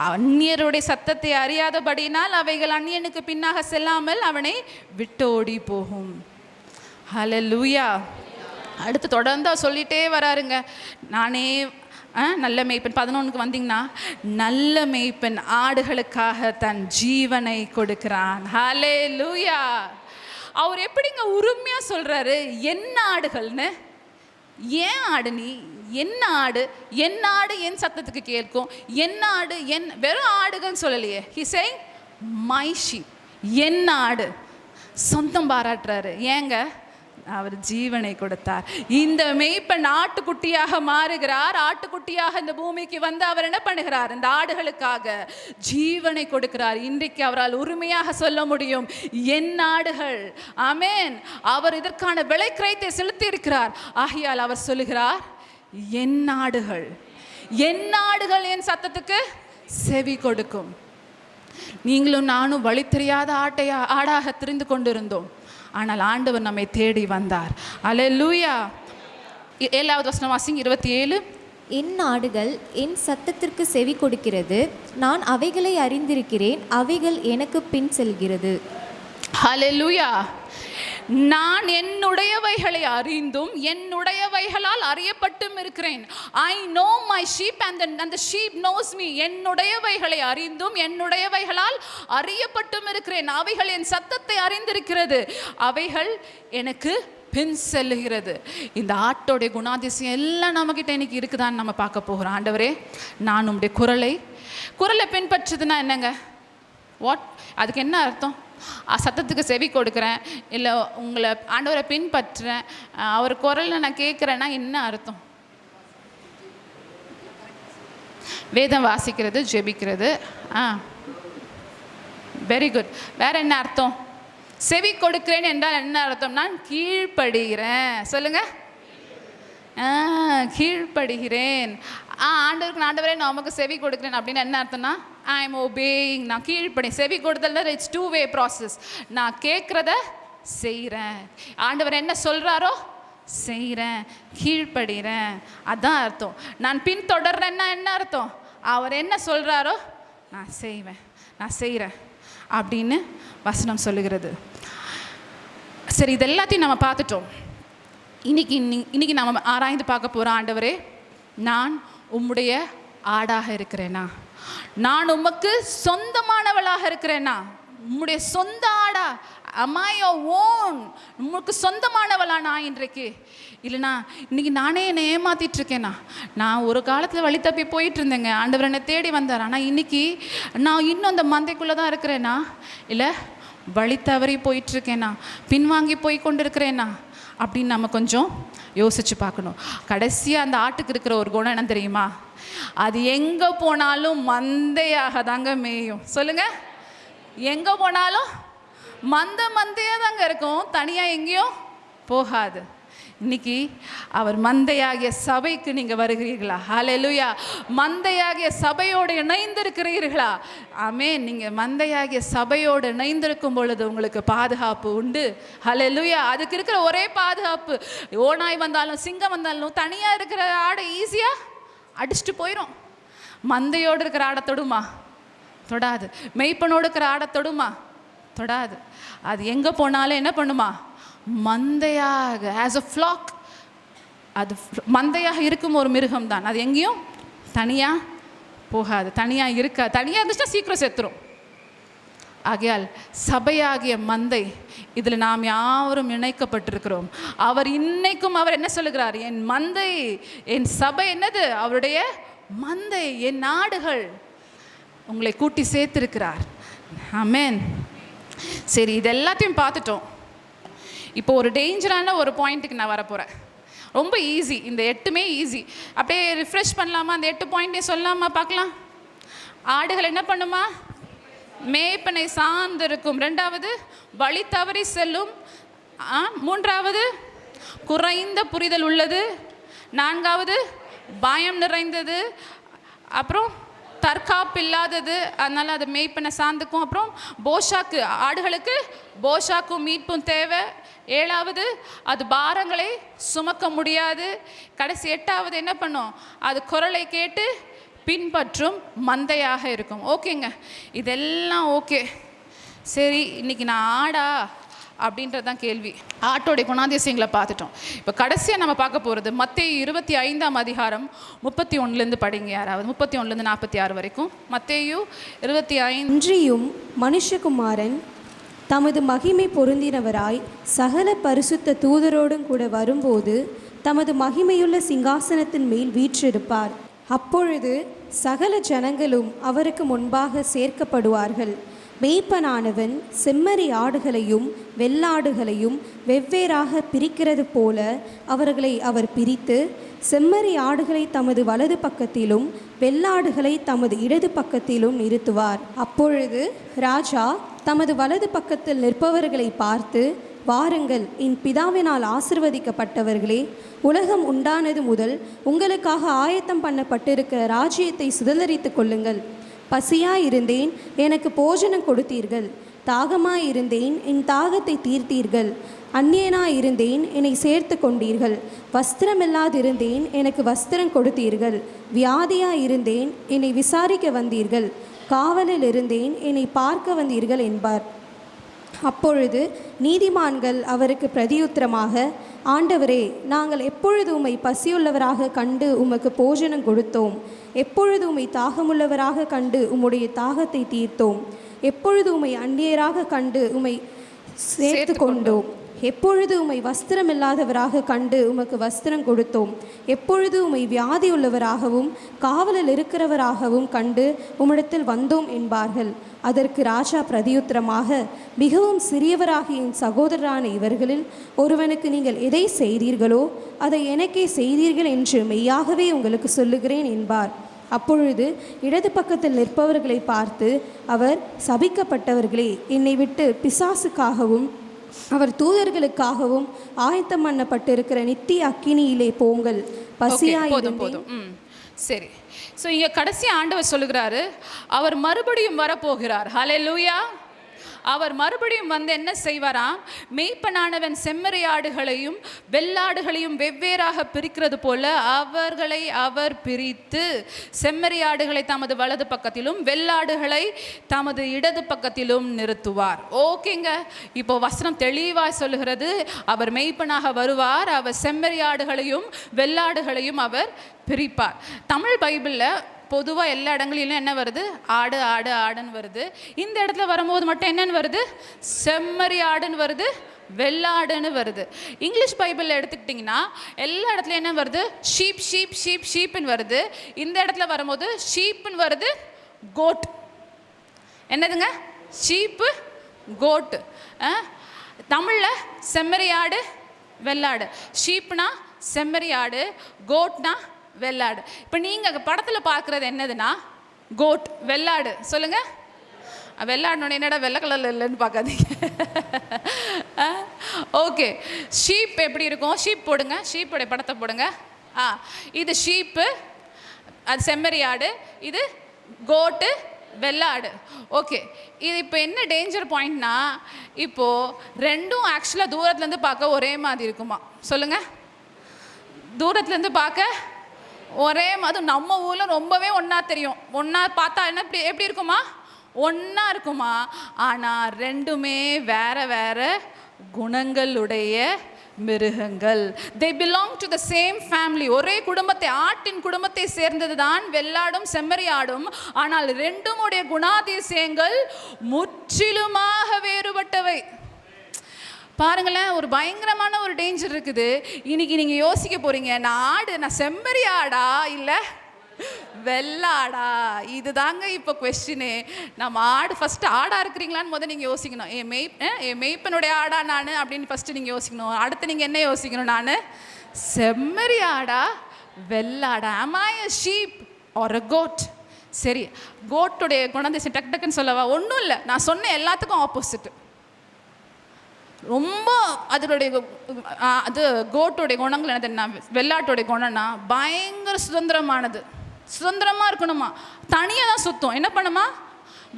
அந்நியருடைய சத்தத்தை அறியாதபடியினால் அவைகள் அந்நியனுக்கு பின்னாக செல்லாமல் அவனை விட்டோடி போகும். ஹல்லேலூயா! அடுத்து தொடர்ந்து சொல்லிட்டே வராருங்க. நானே நல்ல மேய்ப்பன். 11க்கு வந்தீங்கன்னா, நல்ல மேய்ப்பன் ஆடுகளுக்காக தன் ஜீவனை கொடுக்கிறான். ஹல்லேலூயா! அவர் எப்படிங்க உரிமையா சொல்றாரு என்ன ஆடுகள்னு? ஏன் ஆடு நீ? என்ன ஆடு? என் ஆடு என் சத்தத்துக்கு கேட்கும். என் ஆடு வெறும் ஆடுகள்னு சொல்லலையே. ஹி சேயிங் மை ஷீப், என் ஆடு. சொந்தம் பாராட்டுறாரு. ஏங்க அவர் ஜீவனை கொடுத்தார். இந்த மேய்ப்பன் ஆட்டுக்குட்டியாக மாறுகிறார். ஆட்டுக்குட்டியாக இந்த பூமிக்கு வந்து அவர் என்ன பண்ணுகிறார்? இந்த ஆடுகளுக்காக ஜீவனை கொடுக்கிறார். இன்றைக்கு அவரால் உரிமையாக சொல்ல முடியும், என் ஆடுகள். ஆமென். அவர் இதற்கான விலை கிரயத்தை செலுத்தி இருக்கிறார். ஆகையால் அவர் சொல்லுகிறார், என் ஆடுகள், என் ஆடுகள் என் சத்தத்துக்கு செவி கொடுக்கும். நீங்களும் நானும் வழி தெரியாத ஆடாக திரிந்து கொண்டிருந்தோம். ஆனால் ஆண்டவர் நம்மை தேடி வந்தார். அல்லேலூயா. 7வது வசனம் வாசிங்க. 27. என் ஆடுகள் என் சத்தத்திற்கு செவி கொடுக்கிறது, நான் அவைகளை அறிந்திருக்கிறேன், அவைகள் எனக்கு பின் செல்கிறது. அல்லேலூயா. நான் என்னுடையவைகளை அறிந்தும் என்னுடையவைகளால் அறியப்பட்டும் இருக்கிறேன். I know my sheep and the sheep knows me. என்னுடையவைகளை அறிந்தும் என்னுடையவைகளால் அறியப்பட்டும் இருக்கிறேன். அவைகள் என் சத்தத்தை அறிந்திருக்கிறது, அவைகள் எனக்கு பின் செல்லுகிறது. இந்த ஆட்டோடைய குணாதிசயம் எல்லாம் நம்மகிட்ட இன்னைக்கு இருக்குதான்னு நம்ம பார்க்க போகிறோம். ஆண்டவரே, நான் உங்களுடைய குரலை பின்பற்றுதுன்னா என்னங்க? அதுக்கு என்ன அர்த்தம்? சத்தத்துக்கு செவி கொடுக்குறேன், இல்லை உங்களை ஆண்டவரை பின்பற்றுறேன், அவர் குரலை நான் கேட்குறேன்னா என்ன அர்த்தம்? வேதம் வாசிக்கிறது, ஜெபிக்கிறது. Very good. வேற என்ன அர்த்தம்? செவி கொடுக்கிறேன் என்றால் என்ன அர்த்தம்? நான் கீழ்ப்படுகிறேன். சொல்லுங்க. கீழ்ப்படுகிறேன். ஆண்டவரே நான் உமக்கு செவி கொடுக்குறேன் அப்படின்னு என்ன அர்த்தம்னா, ஐ எம் ஒபேயிங். நான் கீழ்ப்படி. செவி கொடுத்தல் இட்ஸ் 2-way ப்ராசஸ். நான் கேட்குறத செய்கிறேன். ஆண்டவர் என்ன சொல்கிறாரோ செய்கிறேன், கீழ்ப்படுகிறேன். அதான் அர்த்தம். நான் பின்தொடர்றேன்னா என்ன அர்த்தம்? அவர் என்ன சொல்கிறாரோ நான் செய்வேன், நான் செய்கிறேன் அப்படின்னு வசனம் சொல்லுகிறது. சரி, இது எல்லாத்தையும் நம்ம பார்த்துட்டோம். இன்னைக்கு நம்ம ஆராய்ந்து பார்க்க போகிறோம். ஆண்டவரே, நான் உம்முடைய ஆடாக இருக்கிறேனா? நான் உமக்கு சொந்தமானவளாக இருக்கிறேனா? உம்முடைய சொந்த ஆடா? am I your own? உமக்கு சொந்தமானவளா நான் இன்றைக்கு? இல்லைனா இன்னைக்கு நானே என்னை ஏமாத்திட்டு இருக்கேனா? நான் ஒரு காலத்தில் வழி தப்பி போயிட்டு இருந்தேங்க, ஆண்டவர் என்னை தேடி வந்தார். ஆனால் இன்னைக்கு நான் இன்னும் அந்த மந்தைக்குள்ளே தான் இருக்கிறேனா, இல்லை வழி தவறி போயிட்டுருக்கேனா, பின்வாங்கி போய் கொண்டு இருக்கிறேனா அப்படின்னு நம்ம கொஞ்சம் யோசிச்சு பார்க்கணும். கடைசியாக அந்த ஆட்டுக்கு இருக்கிற ஒரு குணம் என்ன தெரியுமா? அது எங்கே போனாலும் மந்தையாக தாங்க மேயும். சொல்லுங்க. எங்கே போனாலும் மந்தையாக தாங்க இருக்கும், தனியாக எங்கேயும் போகாது. இன்னைக்கு அவர் மந்தையாகிய சபைக்கு நீங்கள் வருகிறீர்களா? ஹல்லேலூயா. மந்தையாகிய சபையோடு இணைந்திருக்கிறீர்களா? ஆமென். நீங்கள் மந்தையாகிய சபையோடு இணைந்திருக்கும் பொழுது உங்களுக்கு பாதுகாப்பு உண்டு. ஹல்லேலூயா. அதுக்கு இருக்கிற ஒரே பாதுகாப்பு, ஓநாய் வந்தாலும் சிங்கம் வந்தாலும் தனியாக இருக்கிற ஆடை ஈஸியாக அடிச்சுட்டு போயிடும். மந்தையோடு இருக்கிற ஆடை தொடுமா? தொடாது. மெய்ப்பனோடு இருக்கிற ஆடை தொடுமா? தொடாது. அது எங்கே போனாலும் என்ன பண்ணுமா? மந்தையாக, ஆஸ் அ ஃப்ளாக், அது மந்தையாக இருக்கும் ஒரு மிருகம் தான். அது எங்கேயும் தனியாக போகாது, தனியாக இருக்காது. தனியாக இருந்துச்சுன்னா சீக்கிரம் செத்துரும். ஆகையால் சபையாகிய மந்தை, இதில் நாம் யாவரும் இணைக்கப்பட்டிருக்கிறோம். அவர் இன்னைக்கும் அவர் என்ன சொல்லுகிறார்? என் மந்தை, என் சபை என்னது? அவருடைய மந்தை, என் நாடுகள். உங்களை கூட்டி சேர்த்திருக்கிறார். ஆமென். சரி, இது எல்லாத்தையும் பார்த்துட்டோம். இப்போ ஒரு டேஞ்சரான ஒரு பாயிண்ட்டுக்கு நான் வரப்போகிறேன். ரொம்ப ஈஸி, இந்த 8மே ஈஸி. அப்படியே ரிஃப்ரெஷ் பண்ணலாமா? அந்த 8 பாயிண்ட்டையும் சொல்லலாமா? பார்க்கலாம். ஆடுகள் என்ன பண்ணுமா? மேய்ப்பனை சார்ந்திருக்கும். 2வது, வழி தவறி செல்லும். 3வது, குறைந்த புரிதல் உள்ளது. 4வது, பயம் நிறைந்தது. அப்புறம் தற்காப்பு இல்லாதது, அதனால் அது மேய்ப்பனை சார்ந்துக்கும். அப்புறம் போஷாக்கு, ஆடுகளுக்கு போஷாக்கும் மீட்பும் தேவை. 7வது, அது பாரங்களை சுமக்க முடியாது. கடைசி 8வது என்ன பண்ணும்? அது குரலை கேட்டு பின்பற்றும் மந்தையாக இருக்கும். ஓகேங்க, இதெல்லாம் ஓகே. சரி, இன்னைக்கு நான் ஆடா அப்படின்றது தான் கேள்வி. ஆட்டோடைய குணாதிசயங்களை பார்த்துட்டோம். இப்போ கடைசியாக நம்ம பார்க்க போகிறது மத்தேயு 25ஆம் அதிகாரம் 31லேருந்து படிங்க யாராவது. 31லேருந்து 46 வரைக்கும். மத்தேயு 25. அன்றியும் மனுஷகுமாரன் தமது மகிமை பொருந்தினவராய் சகல பரிசுத்த தூதரோடும் கூட வரும்போது தமது மகிமையுள்ள சிங்காசனத்தின் மேல் வீற்றிருப்பார். அப்பொழுது சகல ஜனங்களும் அவருக்கு முன்பாக சேர்க்கப்படுவார்கள். மேய்ப்பனானவன் செம்மறி ஆடுகளையும் வெள்ளாடுகளையும் வெவ்வேறாக பிரிக்கிறது போல அவர்களை அவர் பிரித்து, செம்மறி ஆடுகளை தமது வலது பக்கத்திலும் வெள்ளாடுகளை தமது இடது பக்கத்திலும் நிறுத்துவார். அப்பொழுது ராஜா தமது வலது பக்கத்தில் நிற்பவர்களை பார்த்து, வாருங்கள், என் பிதாவினால் ஆசிர்வதிக்கப்பட்டவர்களே, உலகம் உண்டானது முதல் உங்களுக்காக ஆயத்தம் பண்ணப்பட்டிருக்கிற ராஜ்யத்தை சுதந்தரித்துக் கொள்ளுங்கள். பசியாயிருந்தேன், எனக்கு போஜனம் கொடுத்தீர்கள். தாகமாயிருந்தேன், என் தாகத்தை தீர்த்தீர்கள். அந்நியனாயிருந்தேன், என்னை சேர்த்து கொண்டீர்கள். வஸ்திரமில்லாதிருந்தேன், எனக்கு வஸ்திரம் கொடுத்தீர்கள். வியாதியாயிருந்தேன், என்னை விசாரிக்க வந்தீர்கள். காவலில் இருந்தேன், என்னை பார்க்க வந்தீர்கள் என்பார். அப்பொழுது நீதிமான்கள் அவருக்கு பிரதியுத்தரமாக, ஆண்டவரே, நாங்கள் எப்பொழுது உம்மை பசியுள்ளவராக கண்டு உமக்கு போஜனம் கொடுத்தோம்? எப்பொழுது உம்மை தாகமுள்ளவராக கண்டு உம்முடைய தாகத்தை தீர்த்தோம்? எப்பொழுது உம்மை அந்நியராக கண்டு உம்மை சேர்த்து கொண்டோம்? எப்பொழுது உம்மை வஸ்திரமில்லாதவராக கண்டு உமக்கு வஸ்திரம் கொடுத்தோம்? எப்பொழுது உம்மை வியாதியுள்ளவராகவும் காவலில் இருக்கிறவராகவும் கண்டு உம்மிடத்தில் வந்தோம் என்பார்கள். அதற்கு ராஜா பிரதியுத்தரமாக, மிகவும் சிறியவராகிய என் சகோதரரான இவர்களில் ஒருவனுக்கு நீங்கள் எதை செய்தீர்களோ அதை எனக்கே செய்தீர்கள் என்று மெய்யாகவே உங்களுக்கு சொல்லுகிறேன் என்பார். அப்பொழுது இடது பக்கத்தில் நிற்பவர்களை பார்த்து அவர், சபிக்கப்பட்டவர்களே, என்னை விட்டு பிசாசுக்காகவும் அவர் தூதர்களுக்காகவும் ஆயத்தம் பண்ணப்பட்டிருக்கிற நித்திய அக்கினியிலே போங்கள். பசியாயிருந்தேன். சரி, ஸோ இங்கே கடைசி ஆண்டவர் சொல்லுகிறாரு, அவர் மறுபடியும் வரப்போகிறார். ஹல்லேலூயா. அவர் மறுபடியும் வந்து என்ன செய்வாராம்? மேய்ப்பனானவன் செம்மறி ஆடுகளையும் வெள்ளாடுகளையும் வெவ்வேறாக பிரிக்கிறது போல அவர்களை அவர் பிரித்து, செம்மறி ஆடுகளை தமது வலது பக்கத்திலும் வெள்ளாடுகளை தமது இடது பக்கத்திலும் நிறுத்துவார். ஓகேங்க, இப்போ வசனம் தெளிவாக சொல்லுகிறது, அவர் மேய்ப்பனாக வருவார், அவர் செம்மறி ஆடுகளையும் வெள்ளாடுகளையும் அவர் பிரிப்பார். தமிழ் பைபிளில் பொதுவாக எல்லா இடங்களிலும் என்ன வருது? ஆடு ஆடு ஆடுன்னு வருது. இந்த இடத்துல வரும்போது மட்டும் என்னன்னு வருது? செம்மறி ஆடுன்னு வருது, வெள்ளாடுன்னு வருது. இங்கிலீஷ் பைபிளில் எடுத்துக்கிட்டிங்கன்னா எல்லா இடத்துலையும் என்ன வருது? ஷீப் ஷீப் ஷீப் ஷீப்புன்னு வருது. இந்த இடத்துல வரும்போது ஷீப்புன்னு வருது, கோட். என்னதுங்க? ஷீப்பு, கோட்டு. தமிழில் செம்மறி ஆடு வெள்ளாடு. ஷீப்னா செம்மறி ஆடு, கோட்னா வெள்ளாடு. இப்போ நீங்கள் படத்தில் பார்க்குறது என்னதுன்னா கோட், வெள்ளாடு. சொல்லுங்கள். வெள்ளாடுனோட என்னடா வெள்ளை கலரில் இல்லைன்னு பார்க்காதீங்க. ஓகே, ஷீப் எப்படி இருக்கும்? ஷீப் போடுங்க, ஷீப்போடைய படத்தை போடுங்க. இது ஷீப்பு, அது செம்மறி ஆடு, இது கோட்டு, வெள்ளாடு. ஓகே, இது இப்போ என்ன டேஞ்சர் பாயிண்ட்னா, இப்போது ரெண்டும் ஆக்சுவலாக தூரத்துலேருந்து பார்க்க ஒரே மாதிரி இருக்குமா? சொல்லுங்கள். தூரத்துலேருந்து பார்க்க ஒரே மாதிரி, நம்ம ஊரில் ரொம்பவே ஒன்றா தெரியும். ஒன்றா பார்த்தா என்ன எப்படி இருக்குமா? ஒன்றா இருக்குமா? ஆனால் ரெண்டுமே வேற வேற குணங்களுடைய மிருகங்கள். they belong to the same family. ஒரே குடும்பத்தை, ஆட்டின் குடும்பத்தை சேர்ந்தது தான் வெள்ளாடும் செம்மறி ஆடும். ஆனால் ரெண்டும் உடைய குணாதிசயங்கள் முற்றிலுமாக வேறுபட்டவை. பாருங்களேன், ஒரு பயங்கரமான ஒரு டேஞ்சர் இருக்குது. இன்னைக்கு நீங்கள் யோசிக்க போகிறீங்க, நான் செம்மறி ஆடா இல்லை வெள்ளாடா? இது தாங்க இப்போ கொஸ்டினே. நம்ம ஃபஸ்ட்டு ஆடாக இருக்கிறீங்களான்னு நீங்கள் யோசிக்கணும். என் மெய்ப்பனுடைய ஆடா நான் அப்படின்னு ஃபஸ்ட்டு நீங்கள் யோசிக்கணும். அடுத்து நீங்கள் என்ன யோசிக்கணும்? நான் செம்மறி ஆடா வெள்ளாடா? am I a sheep or a goat? சரி, கோட்டுடைய குணதிசை டக்கு டக்குன்னு சொல்லவா? ஒன்றும் இல்லை, நான் சொன்ன எல்லாத்துக்கும் ஆப்போசிட்டு. ரொம்ப அதனுடைய அது கோட்டுடைய குணங்கள் என்னதுன்னா, வெள்ளாட்டுடைய குணம்னா பயங்கர சுதந்திரமானது. சுதந்திரமாக இருக்கணுமா, தனியாக தான் சுற்றும். என்ன பண்ணுமா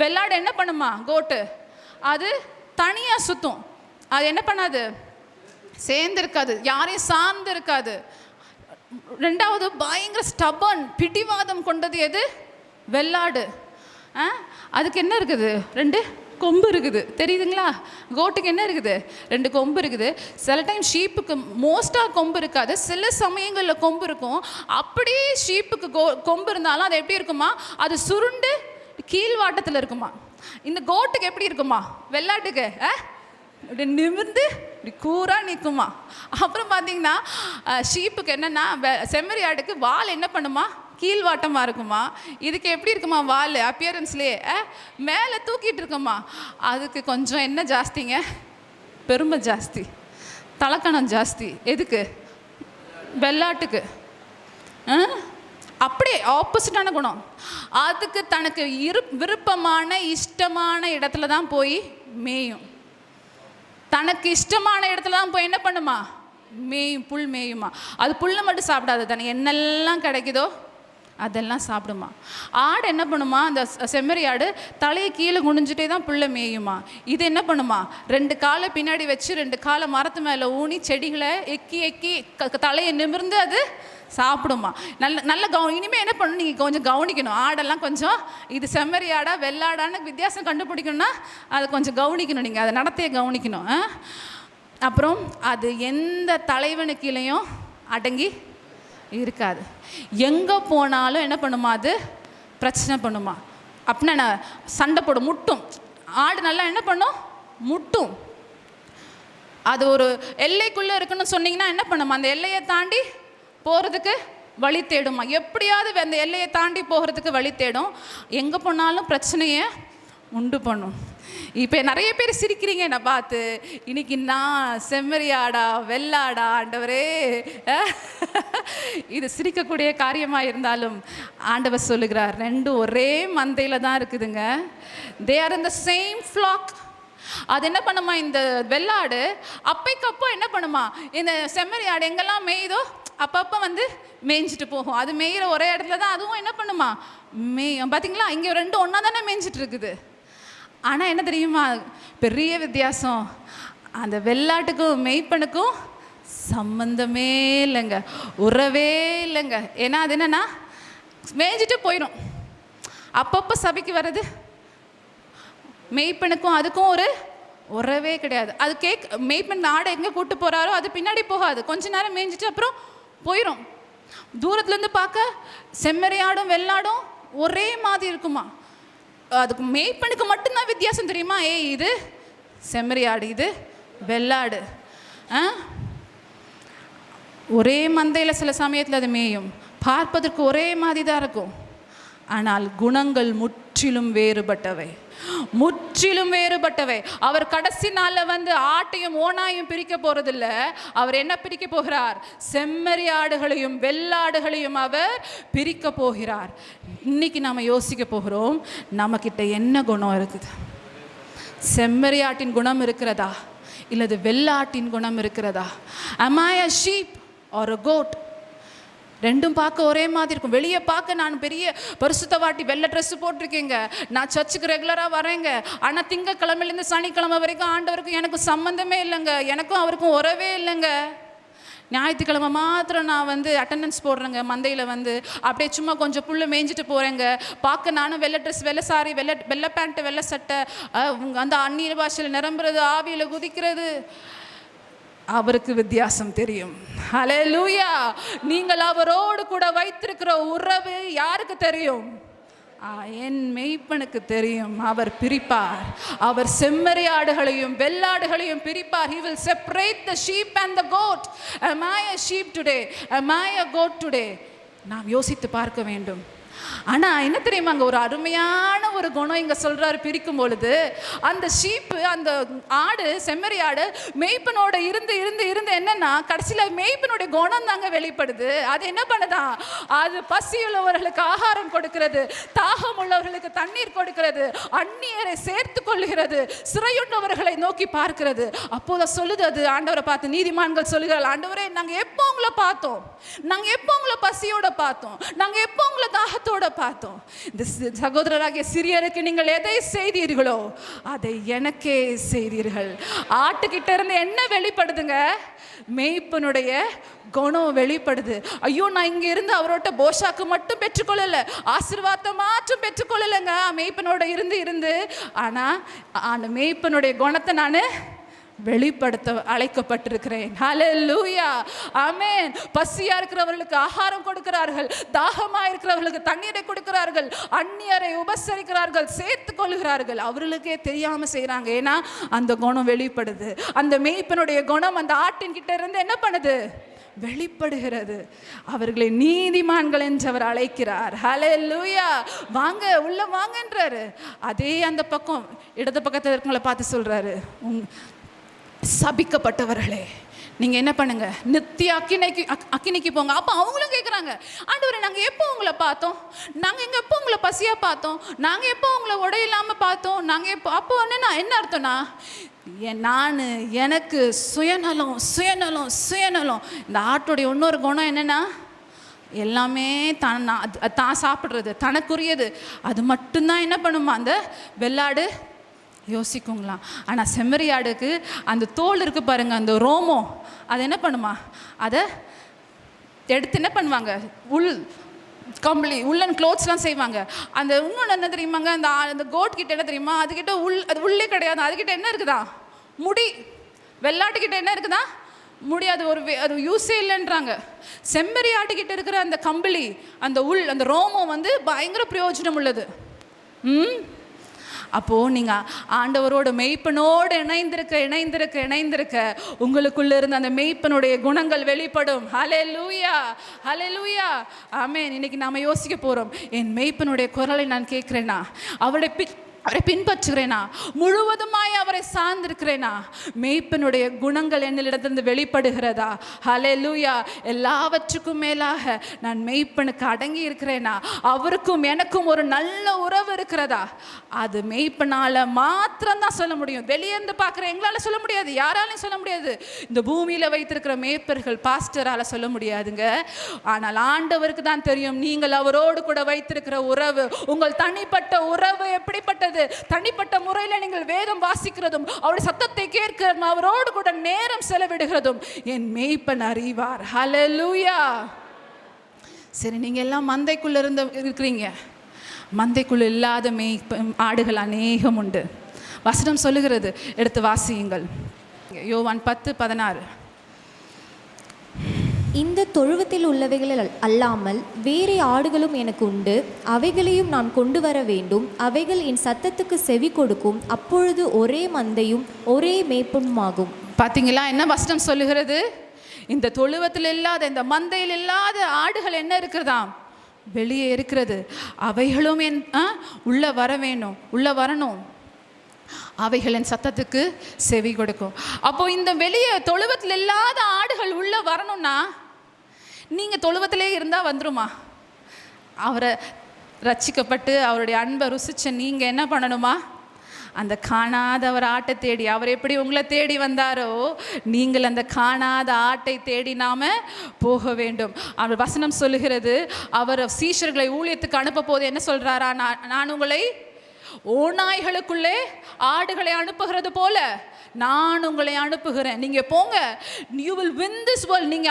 வெள்ளாடு? என்ன பண்ணுமா கோட்டு? அது தனியாக சுற்றும். அது என்ன பண்ணாது? சேர்ந்து இருக்காது, யாரையும் சார்ந்து இருக்காது. ரெண்டாவது, பயங்கர ஸ்டபர்ன், பிடிவாதம் கொண்டது எது? வெள்ளாடு. அதுக்கு என்ன இருக்குது? 2 கொம்பு இருக்குது. தெரியுதுங்களா? கோட்டுக்கு என்ன இருக்குது? 2 கொம்பு இருக்குது. சில டைம் ஷீப்புக்கு மோஸ்ட்டாக கொம்பு இருக்காது, சில சமயங்களில் கொம்பு இருக்கும். அப்படியே ஷீப்புக்கு கொம்பு இருந்தாலும் அது எப்படி இருக்குமா? அது சுருண்டு கீழ்வாட்டத்தில் இருக்குமா. இந்த கோட்டுக்கு எப்படி இருக்குமா? வெள்ளாட்டுக்கு இப்படி நிமிர்ந்து இப்படி கூராக நிற்குமா. அப்புறம் பார்த்தீங்கன்னா ஷீப்புக்கு என்னென்னா, செம்மறி ஆட்டுக்கு வால் என்ன பண்ணுமா? கீழ்வாட்டமாக இருக்குமா, இதுக்கு எப்படி இருக்குமா வால் அப்பியரன்ஸ்லேயே மேலே தூக்கிட்டு இருக்குமா. அதுக்கு கொஞ்சம் என்ன ஜாஸ்திங்க, பெருமை ஜாஸ்தி, தலக்கணம் ஜாஸ்தி. எதுக்கு? வெள்ளாட்டுக்கு. அப்படியே ஆப்போசிட்டான குணம். அதுக்கு தனக்கு விருப்பமான இஷ்டமான இடத்துல தான் போய் மேயும். தனக்கு இஷ்டமான இடத்துல தான் போய் என்ன பண்ணுமா, மேயும், புல் மேயுமா. அது புல்லை மட்டும் சாப்பிடாது, தனக்கு என்னெல்லாம் கிடைக்குதோ அதெல்லாம் சாப்பிடுமா. ஆடு என்ன பண்ணுமா, அந்த செம்மறி ஆடு தலையை கீழே குனிஞ்சிட்டே தான் புல்லை மேயுமா. இது என்ன பண்ணுமா, 2 காலை பின்னாடி வச்சு 2 காலை மரத்து மேலே ஊனி செடிகளை எக்கி எக்கி தலையை நிமிர்ந்து அது சாப்பிடுமா. நல்ல இனிமேல் என்ன பண்ணணும், நீங்கள் கொஞ்சம் கவனிக்கணும். ஆடெல்லாம் கொஞ்சம் இது செம்மறி ஆடா வெள்ளாடான்னு வித்தியாசம் கண்டுபிடிக்கணும்னா அதை கொஞ்சம் கவனிக்கணும். நீங்கள் அதை நடத்தையை கவனிக்கணும். அப்புறம் அது எந்த தலைவனு கீழேயும் அடங்கி இருக்காது. எங்கே போனாலும் என்ன பண்ணுமா, அது பிரச்சனை பண்ணுமா. அப்படின்னா சண்டை போடும், முட்டும். ஆடு நல்லா என்ன பண்ணும், முட்டும். அது ஒரு எல்லைக்குள்ளே இருக்குன்னு சொன்னீங்கன்னா என்ன பண்ணுமா, அந்த எல்லையை தாண்டி போகிறதுக்கு வழி தேடுமா. எப்படியாவது அந்த எல்லையை தாண்டி போகிறதுக்கு வழி தேடும். எங்கே போனாலும் பிரச்சனையை உண்டு பண்ணும். இப்போ நிறைய பேர் சிரிக்கிறீங்க என்னை பார்த்து. இன்னைக்கு நான் செம்மறி ஆடா வெள்ளாடா ஆண்டவரே, இது சிரிக்கக்கூடிய காரியமாக இருந்தாலும் ஆண்டவர் சொல்லுகிறார், ரெண்டும் ஒரே மந்தையில் தான் இருக்குதுங்க. They are in the same flock. அது என்ன பண்ணுமா, இந்த வெள்ளாடு அப்பைக்கப்போ என்ன பண்ணுமா, இந்த செம்மறி ஆடு எங்கெல்லாம் மேயுதோ அப்பப்போ வந்து மேய்ஞ்சிட்டு போகும். அது மேய்கிற ஒரே இடத்துல தான் அதுவும் என்ன பண்ணுமா, மேயும். பார்த்தீங்களா, இங்கே 2 ஒன்றா தானே மேய்ஞ்சிட்டு இருக்குது. ஆனால் என்ன தெரியுமா, பெரிய வித்தியாசம். அந்த வெள்ளாட்டுக்கும் மேய்ப்பனுக்கும் சம்பந்தமே இல்லைங்க, உறவே இல்லைங்க. ஏன்னா அது என்னன்னா மேய்ஞ்சிட்டு போயிடும். அப்பப்போ சபைக்கு வர்றது மேய்ப்பனுக்கும் அதுக்கும் ஒரு உறவே கிடையாது. அது மேய்ப்பன் நாடை எங்கே கூட்டு போகிறாரோ அது பின்னாடி போகாது. கொஞ்ச நேரம் மேய்ஞ்சிட்டு அப்புறம் போயிடும். தூரத்துலேருந்து பார்க்க செம்மறியாடும் வெள்ளாடும் ஒரே மாதிரி இருக்குமா. அதுக்கு மேய்ப்பனுக்கு மட்டும்தான் வித்தியாசம் தெரியுமா, இது செம்மறியாடு இது வெள்ளாடு. ஒரே மந்தையில் சில சமயத்தில் அது மேயும், பார்ப்பதற்கு ஒரே மாதிரி தான் இருக்கும். ஆனால் குணங்கள் முற்றிலும் வேறுபட்டவை, முற்றிலும் வேறுபட்டவை. அவர் கடைசி நாளில் வந்து ஆட்டையும் ஓனாயும் பிரிக்க போறதில்ல. அவர் என்ன பிரிக்க போகிறார், செம்மறி ஆடுகளையும் வெள்ளாடுகளையும் அவர் பிரிக்க போகிறார். இன்னைக்கு நாம யோசிக்க போகிறோம், நம்ம கிட்ட என்ன குணம் இருக்குது? செம்மறி ஆட்டின் குணம் இருக்கிறதா இல்லது வெள்ளாட்டின் குணம் இருக்கிறதா? am I a sheep or a goat? ரெண்டும் பார்க்க ஒரே மாதிரி இருக்கும். வெளியே பார்க்க நான் பெரிய பரிசுத்தவாட்டி வெள்ளை ட்ரெஸ்ஸு போட்டிருக்கேங்க, நான் சர்ச்சுக்கு ரெகுலராக வரேங்க. ஆனால் திங்கக்கிழமையிலேருந்து சனிக்கிழமை வரைக்கும் ஆண்டவருக்கும் எனக்கு சம்மந்தமே இல்லைங்க, எனக்கும் அவருக்கும் உறவே இல்லைங்க. ஞாயிற்றுக்கிழமை மாத்திரம் நான் வந்து அட்டண்டன்ஸ் போடுறேங்க மந்தையில் வந்து, அப்படியே சும்மா கொஞ்சம் புல்லு மேய்ஞ்சிட்டு போகிறேங்க. பார்க்க நானும் வெள்ளை ட்ரெஸ், வெள்ளை சாரி, வெள்ளை பேண்ட்டு, வெள்ளை சட்டை, அந்த அந்நிய பாஷையில் நிரம்புறது, ஆவியில் குதிக்கிறது. அவருக்கு வித்தியாசம் தெரியும். ஹல்லேலூயா. நீங்கள் அவரோடு கூட வைத்திருக்கிற உறவு யாருக்கு தெரியும்? என் மெய்ப்பனுக்கு தெரியும். அவர் பிரிப்பார். அவர் செம்மறி ஆடுகளையும் வெள்ளாடுகளையும் பிரிப்பார். He will separate the sheep and the goat. Am I a sheep today? Am I a goat today? நாம் யோசித்து பார்க்க வேண்டும். ஆனால் என்ன தெரியுமா, அங்கே ஒரு அருமையான ஒரு குணம் இங்கே சொல்கிறாரு பிரிக்கும் பொழுது. அந்த ஷீப்பு, அந்த ஆடு, செம்மறி ஆடு மேய்ப்பனோட இருந்து இருந்து இருந்து என்னன்னா கடைசியில் மேய்ப்பனுடைய குணம் தாங்க வெளிப்படுது. அது என்ன பண்ணுதா, அது பசியுள்ளவர்களுக்கு ஆகாரம் கொடுக்கிறது, தாகம் உள்ளவர்களுக்கு தண்ணீர் கொடுக்கிறது, அந்நியரை சேர்த்து கொள்ளுகிறது, சிறையுண்டவர்களை நோக்கி பார்க்கிறது. அப்போதான் சொல்லுது அது ஆண்டவரை பார்த்து, நீதிமான்கள் சொல்லுகிறாள், ஆண்டவரே நாங்கள் எப்போ உங்களை பார்த்தோம், நாங்கள் எப்போ உங்களை பசியோட பார்த்தோம், நாங்கள் எப்போ உங்களை தாகத்தோட பார்த்தோம். இந்த சகோதரராகிய சிறியருக்கு நீங்கள் எதை செய்தீர்களோ அதை எனக்கே செய்தீர்கள். ஆட்டுக்கிட்ட இருந்து என்ன வெளிப்படுதுங்க, மேய்ப்பனுடைய குணம் வெளிப்படுது. ஐயோ, நான் இங்க இருந்து அவரோட போஷாக்கு மட்டும் பெற்றுக்கொள்ளல, ஆசீர்வாதத்தை மாற்றும் பெற்றுக்கொள்ளலைங்க மேய்ப்பனோட இருந்து இருந்து. ஆனா அந்த மேய்ப்பனுடைய குணத்தை நான் வெளிப்படுத்த அழைக்கப்பட்டிருக்கிறேன். ஹல்லேலூயா, ஆமென். பசியா இருக்கிறவர்களுக்கு ஆகாரம் கொடுக்கிறார்கள், தாகமா இருக்கிறவர்களுக்கு தண்ணீரை கொடுக்கிறார்கள், அந்நியரை உபசரிக்கிறார்கள், சேர்த்து கொள்கிறார்கள். அவர்களுக்கே தெரியாம செய்யறாங்க. ஏன்னா அந்த குணம் வெளிப்படுது. அந்த மேய்ப்பனுடைய குணம் அந்த ஆட்டின் கிட்ட இருந்து என்ன பண்ணுது? வெளிப்படுகிறது. அவர்களை நீதிமான்கள் என்று அவர் அழைக்கிறார். ஹல்லேலூயா, வாங்க உள்ள வாங்கன்றாரு. அதே அந்த பக்கம் இடது பக்கத்தில் இருக்கவங்களை பார்த்து சொல்றாரு, சபிக்கப்பட்டவர்களே நீங்க என்ன பண்ணுங்க, நித்திய அக்கினிக்கு போங்க. அப்போ அவங்களும் கேட்குறாங்க, ஆண்டவரே நாங்கள் எப்போ உங்களை பார்த்தோம்? நாங்கள் எங்கே எப்போ உங்களை பசியாக பார்த்தோம்? நாங்கள் எப்போ உங்களை உடை இல்லாமல் பார்த்தோம்? நாங்கள் எப்போ? அப்போ என்ன அர்த்தம்னா, எனக்கு சுயநலம் சுயநலம் சுயநலம். இந்த ஆட்டுடைய இன்னொரு குணம் என்னென்னா, எல்லாமே தான் சாப்பிட்றது, தனக்குரியது, அது மட்டும்தான் என்ன பண்ணுமா அந்த வெள்ளாடு யோசிக்குங்களாம். ஆனால் செம்மறியாடுக்கு அந்த தோல் இருக்கு பாருங்க, அந்த ரோமம், அது என்ன பண்ணுமா, அதை எடுத்து என்ன பண்ணுவாங்க, கம்பளி உள்ளன் க்ளோத்ஸ்லாம் செய்வாங்க. அந்த இன்னொன்று என்ன தெரியுமாங்க, அந்த கோட் கிட்ட என்ன தெரியுமா, அதுக்கிட்ட அது உள்ளே கிடையாது, அதுக்கிட்ட என்ன இருக்குதா, முடி. வெள்ளாட்டுக்கிட்ட என்ன இருக்குதா, முடியாது, அது யூஸே இல்லைன்றாங்க. செம்மறி ஆட்டுக்கிட்ட இருக்கிற அந்த கம்பளி, அந்த ரோமம் வந்து பயங்கர பிரயோஜனம் உள்ளது. அப்போது நீங்கள் ஆண்டவரோட மெய்ப்பனோடு இணைந்திருக்க உங்களுக்குள்ளே இருந்த அந்த மெய்ப்பனுடைய குணங்கள் வெளிப்படும். ஹல்லேலூயா, ஹல்லேலூயா, ஆமென். இன்னைக்கு நாம் யோசிக்க போகிறோம், என் மெய்ப்பனுடைய குரலை நான் கேட்குறேனா, அவரை பின்பற்றுகிறேனா, முழுவதுமாய் அவரை சார்ந்திருக்கிறேனா, மெய்ப்பனுடைய குணங்கள் என்னிடத்திலிருந்து வெளிப்படுகிறதா? ஹல்லேலூயா. எல்லாவற்றுக்கும் மேலாக நான் மெய்ப்பனுக்கு அடங்கி இருக்கிறேனா, அவருக்கும் எனக்கும் ஒரு நல்ல உறவு இருக்கிறதா? அது மெய்ப்பனால மாத்திரம்தான் சொல்ல முடியும். வெளியேந்து பார்க்குற எங்களால் சொல்ல முடியாது, யாராலையும் சொல்ல முடியாது. இந்த பூமியில் வைத்திருக்கிற மேய்ப்பர்கள் பாஸ்டரால் சொல்ல முடியாதுங்க. ஆனால் ஆண்டவருக்கு தான் தெரியும். நீங்கள் அவரோடு கூட வைத்திருக்கிற உறவு, உங்கள் தனிப்பட்ட உறவு எப்படிப்பட்டது, தனிப்பட்ட முறையில் நீங்கள் வேதம் வாசிக்கிறதும், அவருடைய சத்தத்தை கேட்கிறதும், அவரோடு கூட நேரம் செலவிடுகிறதும் என் மேய்ப்பன் அறிவார். ஹல்லேலூயா. சரி, நீங்க எல்லாம் மந்தைக்குள்ள இருக்கிறீங்க. மந்தைக்குள்ள இல்லாத ஆடுகள் அநேகம் உண்டு. வசனம் சொல்லுகிறது, எடுத்து வாசியுங்கள். யோவான் 10:16. இந்த தொழுவத்தில் உள்ளவைகள் அல்லாமல் வேறே ஆடுகளும் எனக்கு உண்டு, அவைகளையும் நான் கொண்டு வர வேண்டும். அவைகள் என் சத்தத்துக்கு செவி கொடுக்கும். அப்பொழுது ஒரே மந்தையும் ஒரே மேய்ப்பனுமாகும். பார்த்தீங்களா என்ன வசனம் சொல்லுகிறது? இந்த தொழுவத்தில் இல்லாத, இந்த மந்தையில் இல்லாத ஆடுகள் என்ன இருக்கிறதாம், வெளியே இருக்கிறது. அவைகளும் உள்ள வரணும். அவைகள் என் சத்தத்துக்கு செவி கொடுக்கும். அப்போ இந்த வெளியே தொழுவத்தில் இல்லாத ஆடுகள் உள்ள வரணும்னா நீங்கள் தொழுவத்திலே இருந்தால் வந்துருமா? அவரை ரட்சிக்கப்பட்டு அவருடைய அன்பை ருசிச்ச நீங்கள் என்ன பண்ணணுமா? அந்த காணாத அவர் ஆட்டை தேடி, அவர் எப்படி உங்களை தேடி வந்தாரோ, நீங்கள் அந்த காணாத ஆட்டை தேடி நாம போக வேண்டும். அவர் வசனம் சொல்லுகிறது, அவர் சீஷர்களை ஊழியத்துக்கு அனுப்ப போது என்ன சொல்றாரா, நான் உங்களை ஓநாய்களுக்குள்ளே ஆடுகளை அனுப்புகிறது போல நான் உங்களை அனுப்புகிறேன். நீங்க போங்க, you will win this world. நீங்க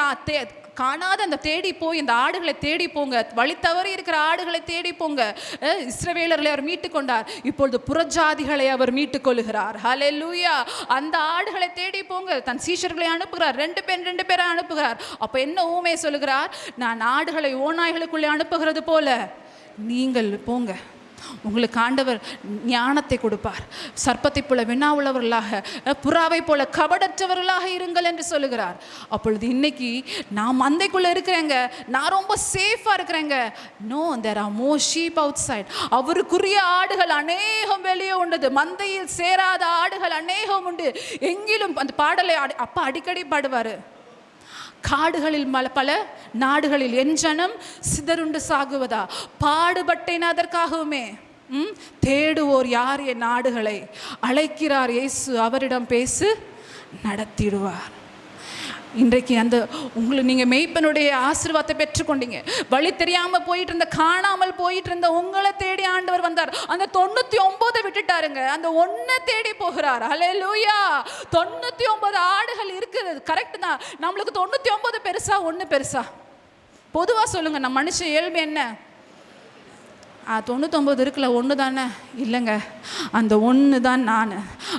காணாத அந்த தேடி போய் இந்த ஆடுகளை தேடி போங்க. வழி தவறி இருக்கிற ஆடுகளை தேடி போங்க. இஸ்ரவேலர்களை அவர் மீட்டு கொண்டார், இப்பொழுது புறஜாதிகளை அவர் மீட்டு கொள்ளுகிறார். ஹல்லேலூயா. அந்த ஆடுகளை தேடி போங்க. தன் சீஷர்களை அனுப்புகிறார், 2 பேரை அனுப்புகிறார். அப்ப என்ன ஊமை சொல்லுகிறார்? நான் ஆடுகளை ஓநாய்களுக்குள்ளே அனுப்புகிறது போல நீங்கள் போங்க, உங்களுக்கு ஆண்டவர் ஞானத்தை கொடுப்பார். சர்ப்பத்தை போல வினா உள்ளவர்களாக, புறாவை போல கபடற்றவர்களாக இருங்கள் என்று சொல்லுகிறார். அப்பொழுது இன்னைக்கு நான் மந்தைக்குள்ள இருக்கிறேங்க, நான் ரொம்ப சேஃபா இருக்கிறேங்க. No, there are more sheep outside. அவருக்குரிய ஆடுகள் அநேகம் வெளியே உண்டு. மந்தையில் சேராத ஆடுகள் அநேகம் உண்டு. எங்கிலும் அந்த பாடலை அப்பா அடிக்கடி பாடுவாரு. காடுகளில் பல நாடுகளில் என் ஜனம் சிதறுண்டு சாகுவதா, பாடுபட்டேன் அதற்காகவுமே. தேடுவோர் யார் என் நாடுகளை, அழைக்கிறார் இயேசு, அவரிடம் பேசு நடத்திடுவார். இன்றைக்கு நீங்கள் மெய்ப்பனுடைய ஆசீர்வாதத்தை பெற்றுக்கொண்டீங்க. வழி தெரியாமல் போயிட்டு இருந்த, காணாமல் போயிட்டு இருந்த உங்களை தேடி ஆண்டவர் வந்தார். அந்த 99 விட்டுட்டாருங்க, அந்த 1 தேடி போகிறார். ஹல்லேலூயா. 99 ஆடுகள் இருக்குது, கரெக்ட் தான். நம்மளுக்கு 99 பெருசா 1 பெருசா? பொதுவாக சொல்லுங்க, நம்ம மனுஷன் இயல்பு என்ன? 99 இருக்குல்ல, ஒன்று தானே? இல்லைங்க, அந்த ஒன்று தான் நான்.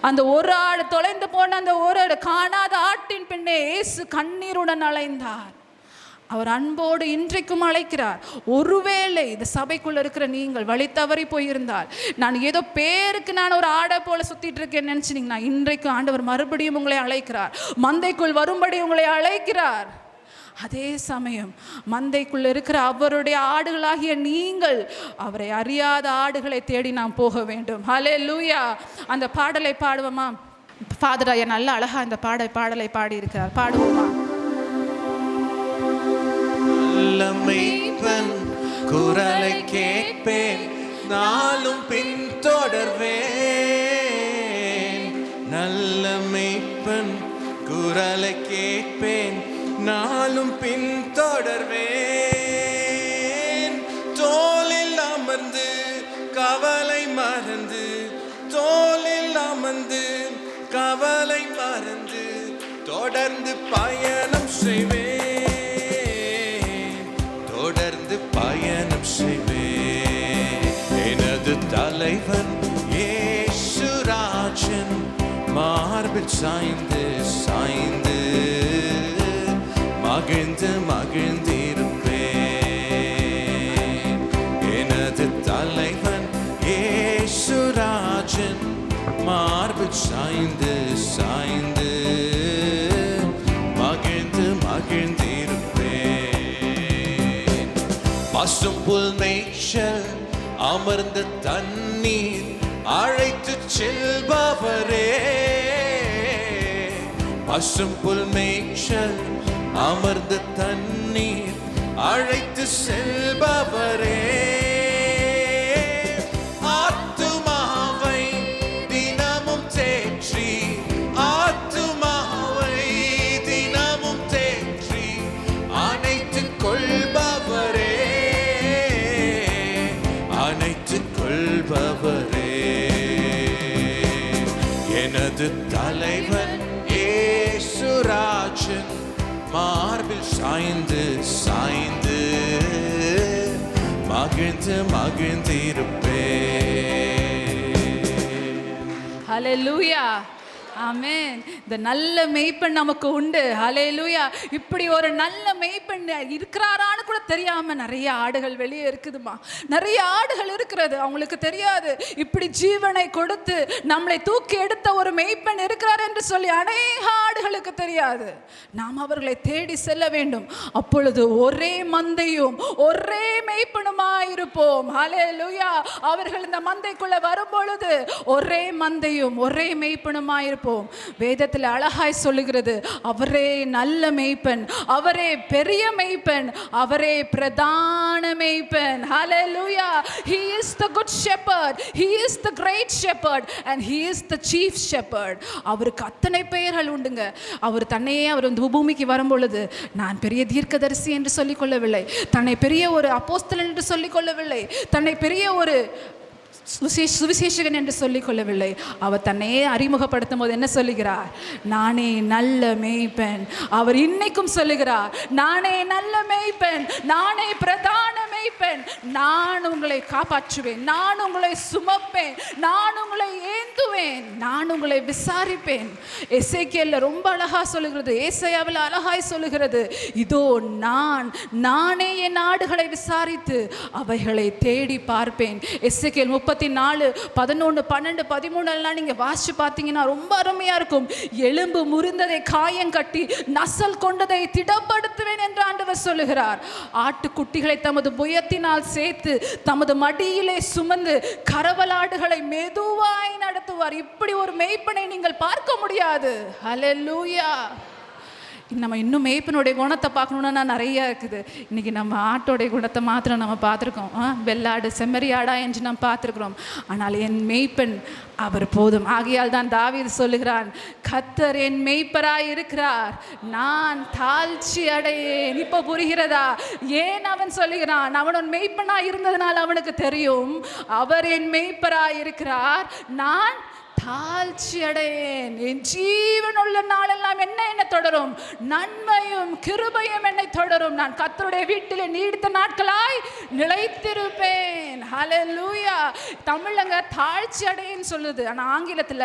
அந்த ஒரு ஆடு, தொலைந்து போன அந்த ஒரு ஆடு, காணாத ஆட்டின் பின்னே இயேசு கண்ணீருடன் அலைந்தார். அவர் அன்போடு இன்றைக்கும் அழைக்கிறார். ஒருவேளை இந்த சபைக்குள்ள இருக்கிற நீங்கள் வழி தவறி போயிருந்தால், நான் ஏதோ பேருக்கு நான் ஒரு ஆடை போல சுத்திட்டு இருக்கேன்னு நினைச்சினீங்கன்னா, இன்றைக்கு ஆண்டவர் மறுபடியும் உங்களை அழைக்கிறார். மந்தைக்குள் வரும்படி உங்களை அழைக்கிறார். அதே சமயம் மந்தைக்குள்ள இருக்கிற அவருடைய ஆடுகளாகிய நீங்கள் அவரை அறியாத ஆடுகளை தேடி நாம் போக வேண்டும். ஹல்லேலூயா. அந்த பாடலை பாடுவோமா? ஃபாதர் ஐயா நல்ல அழகா இந்த பாடலை பாடி இருக்கிறார். பாடுவோமா? நல்ல மேய்ப்பன் குரலை கேட்பேன், நாளும் பின்தொடர்வேன். நல்ல மேய்ப்பன் குரலை கேட்பேன், நாளும் பின்தொடர்வேன். தோளில் அமர்ந்து கவலை மறந்து, தோளில் அமர்ந்து கவலை மறந்து தொடர்ந்து பயணம் செய்வேன், தொடர்ந்து பயணம் செய்வேன். எனது தலைவன் இயேசுராஜன் மார்பில் சாய்ந்து சாய்ந்து மகிழ்ந்து மகிழ்ந்திருப்பேன். எனது தலைவன் இயேசுராஜன் மார்பில் சாய்ந்து சாய்ந்து மகிழ்ந்து மகிழ்ந்திருப்பேன். பசும் புல் மேய்ச்சல் அமர்ந்த தண்ணீர் அழைத்து செல்பவரே, பசும் புல் மேய்ச்சல் அமர்ந்த தண்ணீர் அழைத்து செல்பவரே. ஆத்துமாவை தினமும் தேற்றி, ஆத்துமாவை தினமும் தேற்றி அணைத்துக் கொள்பவரே, அணைத்துக் கொள்பவரே. எனது தலைவன் இயேசுராஜன் மார்பில் சாய்ந்து சாய்ந்து மகிழ்ந்து மகிழ்ந்திருப்பேன். ஹல்லேலூயா. ஆமென். இந்த நல்ல மெய்ப்பெண் நமக்கு உண்டு. ஹல்லேலூயா. இப்படி ஒரு நல்ல மெய்ப்பெண் இருக்கிறாரான்னு கூட தெரியாம நிறைய ஆடுகள் வெளியே இருக்குதுமா. நிறைய ஆடுகள் இருக்கிறது, அவங்களுக்கு தெரியாது. இப்படி ஜீவனை கொடுத்து நம்மளை தூக்கி எடுத்த ஒரு மெய்ப்பெண் இருக்கிறார் என்று சொல்லி அநேக ஆடுகளுக்கு தெரியாது. நாம் அவர்களை தேடி செல்ல வேண்டும். அப்பொழுது ஒரே மந்தையும் ஒரே மெய்ப்பெண்ணுமாயிருப்போம். ஹல்லேலூயா. அவர்கள் இந்த மந்தைக்குள்ள வரும் பொழுது ஒரே மந்தையும் ஒரே மெய்ப்பெண்ணுமாயிருப்போம். வேதத்தில் அழகாய் சொல்லுகிறது, அவரே நல்ல மேய்ப்பன், அவரே பெரிய மேய்ப்பன், அவரே பிரதான மேய்ப்பன். ஹல்லேலூயா. He is the good shepherd, he is the great shepherd and he is the chief shepherd. அவருக்கு அத்தனை பெயர்கள் உண்டுங்க. அவர் தன்னையே அவர் இந்த பூமிக்கு வரும் பொழுது நான் பெரிய தீர்க்கதரிசி என்று சொல்லிக் கொள்ளவில்லை, தன்னை பெரிய ஒரு அப்போஸ்தலன் என்று சொல்லிக் கொள்ளவில்லை, தன்னை பெரிய ஒரு சுவிசேஷகன் என்று சொல்லிக் கொள்ளவில்லை. அவர் தன்னையே அறிமுகப்படுத்தும் போது என்ன சொல்லுகிறார்? நானே நல்ல மேய்ப்பன். அவர் இன்னைக்கும் சொல்லுகிறார், நானே நல்ல மேய்ப்பன், நானே பிரதான மேய்ப்பன், நான் உங்களை காப்பாற்றுவேன், நான் உங்களை சுமப்பேன், நான் உங்களை ஏந்துவேன், நான் உங்களை விசாரிப்பேன். எசேக்கியேல் ரொம்ப அழகா சொல்லுகிறது, ஏசாயாவில் அழகாய் சொல்லுகிறது, இதோ நானே என் ஆடுகளை விசாரித்து அவைகளை தேடி பார்ப்பேன். எசேக்கியேல் 34, 11, 12, 13 எல்லாம் நீங்க வாசிச்சு பார்த்தீங்கன்னா ரொம்ப அருமையா இருக்கும். எலும்பு முறிந்ததை காயம் கட்டி நசல் கொண்டதை திடப்படுத்துவேன் என்று ஆண்டவர் சொல்லுகிறார். ஆட்டுக்குட்டிகளை தமது புயத்தினால் சேர்த்து தமது மடியிலே சுமந்து கரவலாடுகளை மெதுவாய் நடத்துவார். இப்படி ஒரு மேய்ப்பனை நீங்கள் பார்க்க முடியாது. ஹல்லேலூயா. நம்ம இன்னும் மேய்ப்பனுடைய குணத்தை பார்க்கணுன்னா நிறைய இருக்குது. இன்றைக்கி நம்ம ஆட்டோடைய குணத்தை மாத்திரம் நம்ம பார்த்துருக்கோம். வெள்ளாடு செம்மறியாடா என்று நம்ம பார்த்துருக்குறோம். ஆனால் என் மேய்ப்பன் அவர் போதும். ஆகையால் தான் தாவீது சொல்லுகிறான், கர்த்தர் என் மேய்ப்பராய் இருக்கிறார், நான் தாழ்ச்சி அடையேன். இப்போ புரிகிறதா ஏன் அவன் சொல்லுகிறான்? அவன் மேய்ப்பனாய் இருந்ததுனால அவனுக்கு தெரியும், அவர் என் மேய்ப்பராய் இருக்கிறார், நான் தாழ்ச்சி அடையேன். என் ஜீவனுள்ள நாளெல்லாம் என்ன தொடரும்? நன்மையும் கிருபையும் என்னை தொடரும். நான் கர்த்தருடைய வீட்டிலே நீடித்த நாட்களாய் நிலைத்திருப்பேன். ஹல்லேலூயா. தமிழ்லங்க தாழ்ச்சி அடையேன்னு சொல்லுது, ஆனா ஆங்கிலத்துல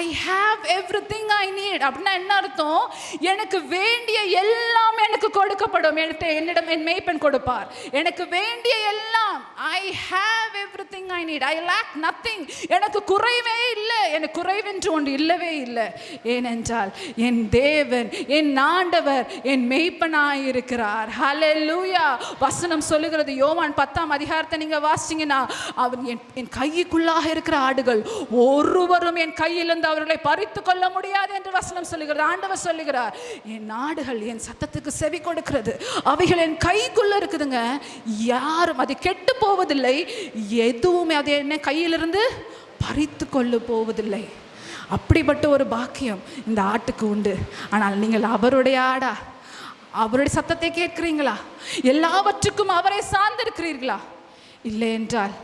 ஐ ஹாவ் எவ்ரிதிங் ஐ நீட் அப்படின்னா என்ன அர்த்தம்? எனக்கு வேண்டிய எல்லாம் எனக்கு கொடுக்கப்படும். என்னிடம் என் மேய்ப்பன் கொடுப்பார். எனக்கு வேண்டிய எல்லாம். I have everything I need. I lack nothing. எனக்கு குறைவே இல்லை. எனக்கு குறைவென்று ஒன்று இல்லவே இல்லை. ஏனென்றால் என் தேவன், என் ஆண்டவர் என் மேய்ப்பனாய் இருக்கிறார். ஹல்லேலூயா. வசனம் சொல்லுகிறது, யோவான் 10ஆம் அதிகாரத்தை நீங்க வாசிச்சீங்கன்னா, அவன் என் கைக்குள்ளாக இருக்கிற ஆடுகள் ஒருவரும் என் கையிலிருந்து அவர்களை பறித்து கொள்ள முடியாது என்று வசனம் சொல்லுகிறது. ஆண்டவர் சொல்லுகிறார், என் ஆடுகள் என் சத்தத்துக்கு செவி கொடுக்கிறது. அவைகள் என் கைக்குள்ள இருக்குதுங்க. யாரும் அது கெட்டு போவதில்லை. எதுவுமே அது என்ன கையிலிருந்து பறித்து கொள்ள போவதில்லை. அப்படிப்பட்ட ஒரு பாக்கியம் இந்த ஆட்டுக்கு உண்டு. ஆனால் நீங்கள் அவருடைய ஆடா? அவருடைய சத்தத்தை கேட்கிறீங்களா? எல்லாவற்றுக்கும் அவரை சார்ந்திருக்கிறீர்களா? இல்லை என்றால்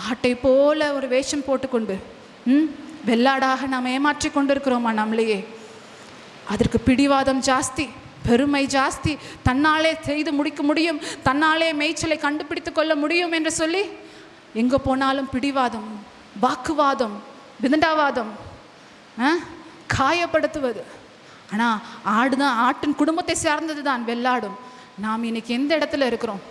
ஆட்டை போல ஒரு வேஷம் போட்டுக்கொண்டு வெள்ளாடாக நாம் ஏமாற்றி கொண்டிருக்கிறோமா நம்மளையே? அதற்கு பிடிவாதம் ஜாஸ்தி, பெருமை ஜாஸ்தி. தன்னாலே செய்து முடிக்க முடியும், தன்னாலே மேய்ச்சலை கண்டுபிடித்து கொள்ள முடியும் என்று சொல்லி எங்கே போனாலும் பிடிவாதம், வாக்குவாதம், விதண்டாவாதம், காயப்படுத்துவது. ஆனால் ஆடுதான், ஆட்டின் குடும்பத்தை சார்ந்தது தான் வெள்ளாடும். நாம் இன்னைக்கு எந்த இடத்துல இருக்கிறோம்?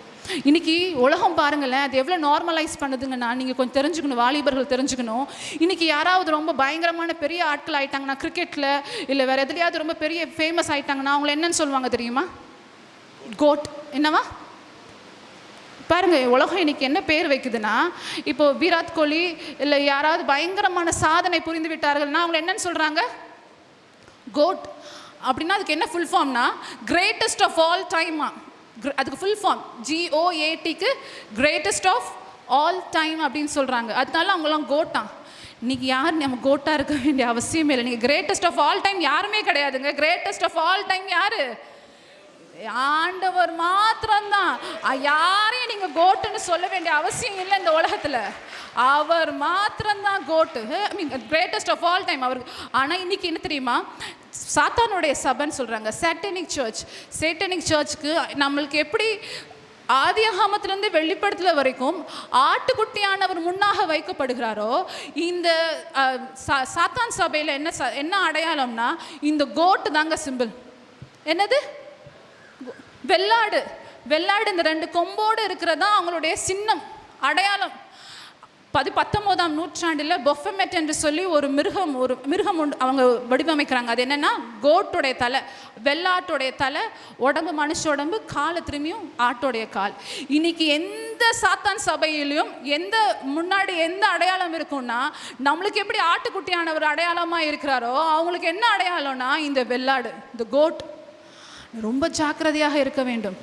இன்னைக்கு உலகம் பாருங்களேன், அது எவ்வளோ நார்மலைஸ் பண்ணுதுங்கன்னா நீங்கள் கொஞ்சம் தெரிஞ்சுக்கணும், வாலிபர்கள் தெரிஞ்சுக்கணும். இன்னைக்கு யாராவது ரொம்ப பயங்கரமான பெரிய ஆட்கள் ஆயிட்டாங்கன்னா, கிரிக்கெட்டில் இல்லை வேறு எதுலையாவது ரொம்ப பெரிய ஃபேமஸ் ஆயிட்டாங்கன்னா அவங்கள என்னன்னு சொல்லுவாங்க தெரியுமா? கோட். என்னவா பாருங்க, உலகம் இன்னைக்கு என்ன பேர் வைக்குதுன்னா, இப்போ விராட் கோலி இல்லை யாராவது பயங்கரமான சாதனை புரிந்து விட்டார்கள்னா அவங்களை என்னன்னு சொல்கிறாங்க? கோட். அப்படின்னா அதுக்கு என்ன ஃபுல் ஃபார்ம்னா கிரேட்டஸ்ட் ஆஃப் ஆல் டைமா. அதுக்கு ஃபுல் ஃபார்ம் GOATக்கு கிரேட்டஸ்ட் ஆஃப் ஆல் டைம் அப்படின்னு சொல்கிறாங்க. அதனால அவங்களாம் கோட்டான். இன்னைக்கு யார் நம்ம கோட்டாக இருக்க வேண்டிய அவசியமே இல்லை. நீங்கள் கிரேட்டஸ்ட் ஆஃப் ஆல் டைம் யாருமே கிடையாதுங்க. கிரேட்டஸ்ட் ஆஃப் ஆல் டைம் யாரு? ஆண்டவர் மாத்திரம்தான். யாரையும் நீங்கள் கோட்டுன்னு சொல்ல வேண்டிய அவசியம் இல்லை இந்த உலகத்தில். அவர் மாத்திரம்தான் கோட்டு, ஐ மீன் கிரேட்டஸ்ட் ஆஃப் ஆல் டைம் அவர். ஆனால் இன்னைக்கு என்ன தெரியுமா? சாத்தானுடைய சபைன்னு சொல்கிறாங்க, சேட்டனிக் சர்ச். சேட்டனிக் சர்ச்சுக்கு நம்மளுக்கு எப்படி ஆதியாகமத்திலிருந்து வெளிப்படுத்தல் வரைக்கும் ஆட்டுக்குட்டியானவர் முன்னாக வைக்கப்படுகிறாரோ, இந்த சாத்தான் சபையில் என்ன அடையாளம்னா இந்த கோட்டு தாங்க சிம்பிள். என்னது? வெள்ளாடு. வெள்ளாடு இந்த 2 கொம்போடு இருக்கிறதா அவங்களுடைய சின்னம், அடையாளம். 19ஆம் நூற்றாண்டில் பொஃபமெட் என்று சொல்லி ஒரு மிருகம் அவங்க வடிவமைக்கிறாங்க. அது என்னென்னா கோட்டுடைய தலை, வெள்ளாட்டுடைய தலை, உடம்பு மனுஷ உடம்பு, காலை திரும்பியும் ஆட்டோடைய கால். இன்னைக்கு எந்த சாத்தான் சபையிலையும் முன்னாடி எந்த அடையாளம் இருக்கும்னா, நம்மளுக்கு எப்படி ஆட்டுக்குட்டியானவர் அடையாளமாக இருக்கிறாரோ அவங்களுக்கு என்ன அடையாளம்னா இந்த வெள்ளாடு, இந்த கோட். ரொம்ப ஜாக்கிரதையாக இருக்க வேண்டும்.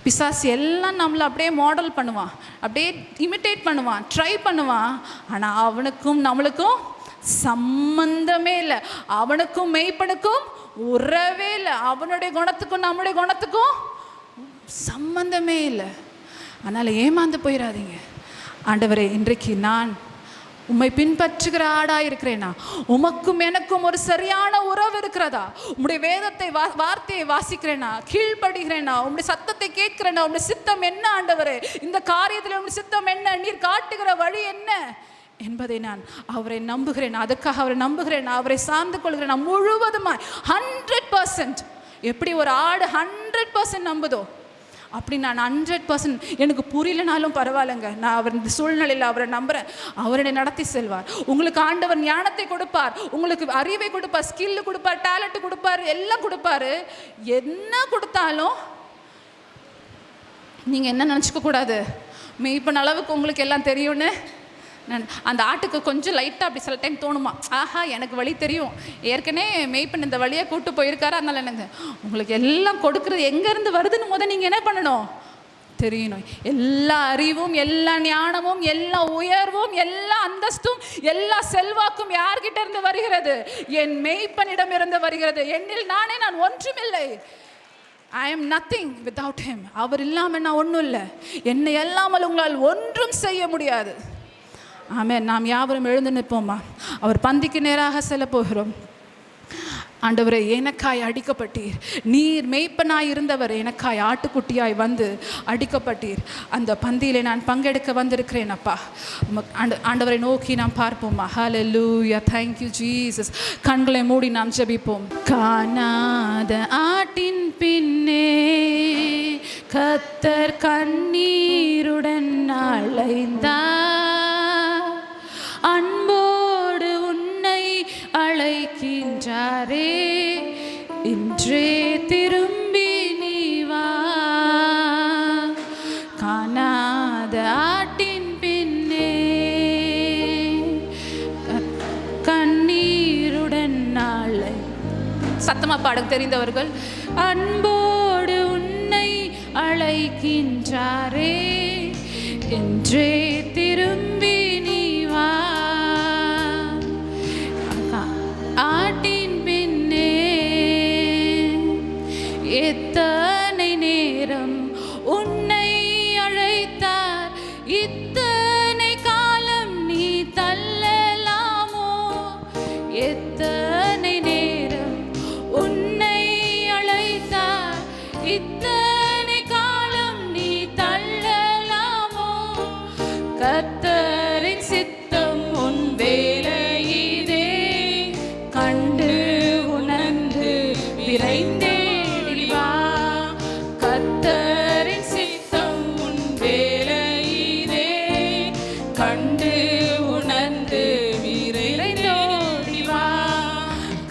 பிசாசு எல்லாம் நம்மளை அப்படியே மாடல் பண்ணுவான், அப்படியே இமிட்டேட் பண்ணுவான், ட்ரை பண்ணுவான். ஆனால் அவனுக்கும் நம்மளுக்கும் சம்பந்தமே இல்லை. அவனுக்கும் மெய்ப்பனுக்கும் உறவே இல்லை. அவனுடைய குணத்துக்கும் நம்முடைய குணத்துக்கும் சம்பந்தமே இல்லை. அதனால் ஏமாந்து போயிடாதீங்க. ஆண்டவரே, இன்றைக்கு நான் உம்மை பின்பற்றுகிற ஆடா இருக்கிறேனா? உமக்கும் எனக்கும் ஒரு சரியான உறவு இருக்கிறதா? உம்முடைய வேதத்தை வார்த்தையை வாசிக்கிறேனா? கீழ்ப்படுகிறேனா? உம்முடைய சத்தத்தை கேட்கிறேனா? உம்முடைய சித்தம் என்ன ஆண்டவரே? இந்த காரியத்தில் உம்முடைய சித்தம் என்ன? நீர் காட்டுகிற வழி என்ன என்பதை நான் அவரை நம்புகிறேன். அதுக்காக அவரை நம்புகிறேன், அவரை சார்ந்து கொள்கிறேன். நான் முழுவதுமாய் 100%. எப்படி ஒரு ஆடு 100% நம்புதோ அப்படி நான் 100%. எனக்கு புரியலனாலும் பரவாயில்லைங்க, நான் அவர் இந்த சூழ்நிலையில் அவரை நம்புகிறேன். அவரை நடத்தி செல்வார். உங்களுக்கு ஆண்டவர் ஞானத்தை கொடுப்பார், உங்களுக்கு அறிவை கொடுப்பார், ஸ்கில்லு கொடுப்பார், டேலண்ட் கொடுப்பார், எல்லாம் கொடுப்பார். என்ன கொடுத்தாலும் நீங்கள் என்ன நினச்சிக்க கூடாது, மெய்ப்பன் அளவுக்கு உங்களுக்கு எல்லாம் தெரியும்னு. அந்த ஆட்டுக்கு கொஞ்சம் லைட்டாக அப்படி சில டைம் தோணுமா, ஆஹா எனக்கு வழி தெரியும், ஏற்கனவே மெய்ப்பன் இந்த வழியை கூட்டு போயிருக்காரு, அதனால எனக்கு உங்களுக்கு எல்லாம் கொடுக்குறது எங்கேருந்து வருதுன்னு நீங்கள் என்ன பண்ணணும்? தெரியணும். எல்லா அறிவும், எல்லா ஞானமும், எல்லா உயர்வும், எல்லா அந்தஸ்தும், எல்லா செல்வாக்கும் யார்கிட்ட இருந்து வருகிறது? என் மெய்ப்பனிடம் இருந்து வருகிறது. என்னில் நான் ஒன்றுமில்லை. I am nothing without him. அவர் இல்லாமல் நான் ஒன்றும் இல்லை. என்னை இல்லாமல் உங்களால் ஒன்றும் செய்ய முடியாது. ஆமென். நாம் யாவரும் எழுந்து நிற்போமா? அவர் பந்திக்கு நேராக செல்ல போகிறோம். ஆண்டவரே, எனக்காய் அடிக்கப்பட்டீர். நீர் மேய்ப்பனாய் இருந்தவர் எனக்காய் ஆட்டுக்குட்டியாய் வந்து அடிக்கப்பட்டீர். அந்த பந்தியிலே நான் பங்கெடுக்க வந்திருக்கிறேன் அப்பா. ஆண்டவரை நோக்கி நாம் பார்ப்போமா? ஹல்லேலூயா, thank you Jesus. கண்களை மூடி நாம் ஜெபிப்போம். காணாத ஆட்டின் பின்னே கர்த்தர் கண்ணீருடன் அலைந்தார். அன்போடு உன்னை அழைக்கின்றாரே, இன்றே திரும்பி நீ வா. காணாத ஆட்டின் பின்னே கண்ணீருடன் அலை. சத்தமா பாட தெரிந்தவர்கள். அன்போடு உன்னை அழைக்கின்றாரே, இன்றே திரும்பி நீ வா. ஆட்டின் பின்னே எத்தனை நேரம் உன்னை அழைத்தார், இத்தனை காலம் நீ தள்ளலாமோ? எத்தனை நேரம் உன்னை அழைத்தார், இத்தனை காலம் நீ தள்ளலாமோ? கர்த்தரின் சித்தம் உன் வேலையிலே கண்டு உணர்ந்து விரைந்தேடி வா. கர்த்தரின் சித்தம் உன் வேலையிலே கண்டு உணர்ந்து விரைந்தோடி வா.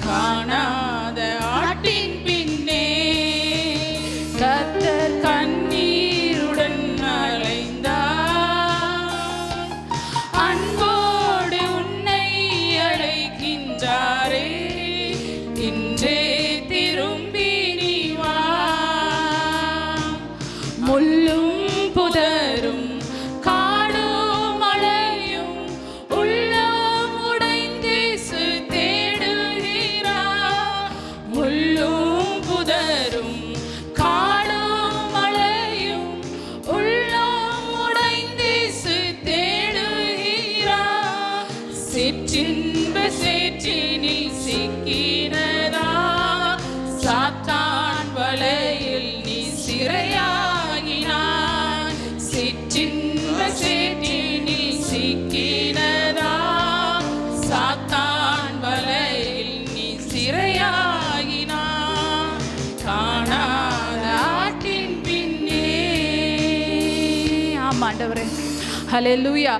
காணாத ஆட்டின் பின்னே கர்த்தர் கண்ணீருடன் அலைந்தார். அன்போடு உன்னை அழைக்கின்றாரே, இன்றே திரும்பி நீ வா. முள்ளும் புதரும் காடும் மழையும் உள்ளம் உடைந்தேசு தேடுகிறார். முள்ளும் புதரும் காடும் மழையும் உள்ளம் உடைந்தேசு தேடுகிறார். சிற்றின்ப சேற்றினில் சிக்கினதா, சாத்தான் வலையில் நீ சிறையாகினாய். சிற்றின்ப சேற்றினில் சிக்கினதா, சாத்தான் வலையில் நீ சிறையாகினாய். காணாத ஆட்டின் பின்னே. ஆமா ஆண்டவரே, ஹல்லேலூயா.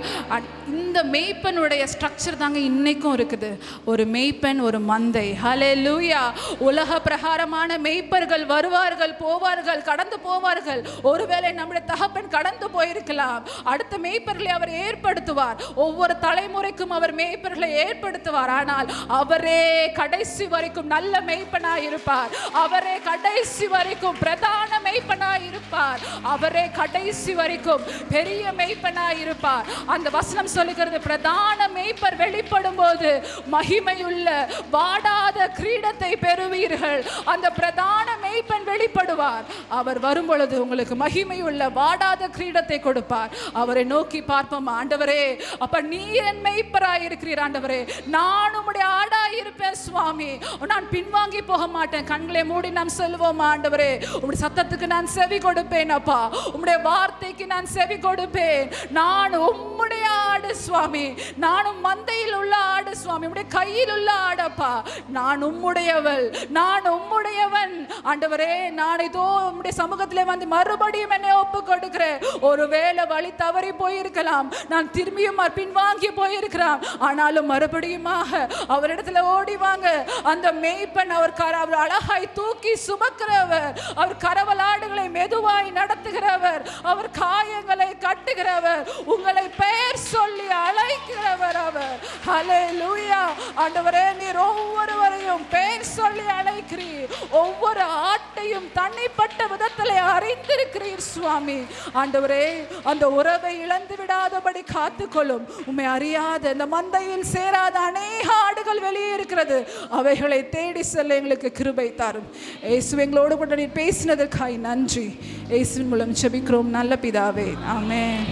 இந்த மேய்ப்பனுடைய ஸ்ட்ரக்சர் தாங்க இன்னைக்கும் இருக்குது. ஒரு மேய்ப்பன், ஒரு மந்தை. ஹல்லேலூயா. உலக பிரகாரமான மேய்ப்பர்கள் வருவார்கள், போவார்கள், கடந்து போவார்கள். ஒருவேளை நம்முடைய தகப்பன் கடந்து போயிருக்கலாம். அடுத்த மேய்ப்பர்களை அவர் ஏற்படுத்துவார். ஒவ்வொரு தலைமுறைக்கும் அவர் மேய்ப்பர்களை ஏற்படுத்துவார். ஆனால் அவரே கடைசி வரைக்கும் நல்ல மேய்ப்பனாய் இருப்பார். அவரே கடைசி வரைக்கும் பிரதான மேய்ப்பனாய் இருப்பார். அவரே கடைசி வரைக்கும் பெரிய மேய்ப்பனாய் இருப்பார். அந்த வசனம் சொல்லுகிறது, பிரதான மேய்ப்பர் வெளிப்படும் போது மகிமையுள்ள வாடாத கிரீடத்தை பெறுவீர்கள். அந்த பிரதான மேய்ப்பன் வெளிப்படுவார். அவர் வரும் பொழுது உங்களுக்கு மகிமையுள்ள வாடாத கிரீடத்தை கொடுப்பார். அவரை நோக்கி பார்ப்போம். ஆண்டவரே, அப்ப நீர் என் மேய்ப்பராய் இருக்கிறீர். ஆண்டவரே, நான் உம்முடைய ஆடாய் இருப்பேன் சுவாமி. நான் பின்வாங்கி போக மாட்டேன். கண்களை மூடி நாம் சொல்லுவோம். ஆண்டவரே, உம்முடைய சத்தத்துக்கு நான் செவி கொடுப்பேன் அப்பா. உம்முடைய வார்த்தைக்கு நான் செவி கொடுப்பேன். நான் உம்முடைய ஆடு சுவாமி. நானும் மந்தையில் உள்ள ஆடு சுவாமி. உம்முடைய கையில் உள்ள ஆடப்பா. நான் உம்முடையவள், நான் உம்முடையவன். ஆண்டவரே, நான் இதோ உம்முடைய சமூகத்திலே வந்து மறுபடியும் என்னை ஒப்பு கொடுக்கிறேன். ஒருவேளை வழி தவறி போயிருக்கலாம், நான் திரும்பியும் பின்வாங்கி போயிருக்கலாம். ஆனாலும் மறுபடியுமாக அவரிடத்துல ஓடி வாங்க. அந்த மேய்ப்பன் அவர் அழகாய் தூக்கி சுமக்கிறவர். அவர் கரவலாடுகளை மெதுவாய் நடத்துகிறவர். அவர் காயங்களை கட்டுகிறவர். உங்களை பெயர் சொல்லி அழைக்கிறவர் அவர். ஹல்லேலூயா. ஆண்டவரே, நீர் ஒவ்வொருவரையும் பெயர் சொல்லி அழைக்கிறீர். ஒவ்வொரு ஆட்டையும் தனிப்பட்ட விதத்திலே அறிந்திருக்கிறீர் சுவாமி. ஆண்டவரே, அந்த உறவை இழந்து விடாதபடி காத்துக்கொள்ளும். உம்மை அறியாத இந்த மந்தையில் சேராத அநேக ஆடுகள் வெளியே இருக்கிறது. அவைகளை தேடி செல்ல எங்களுக்கு கிருபை தாரும். இயேசு, எங்களோடு கூட நீர் பேசினதற்காய் நன்றி. இயேசுவின் மூலம் ஜெபிக்கிறோம் நல்ல பிதாவே. ஆமென்.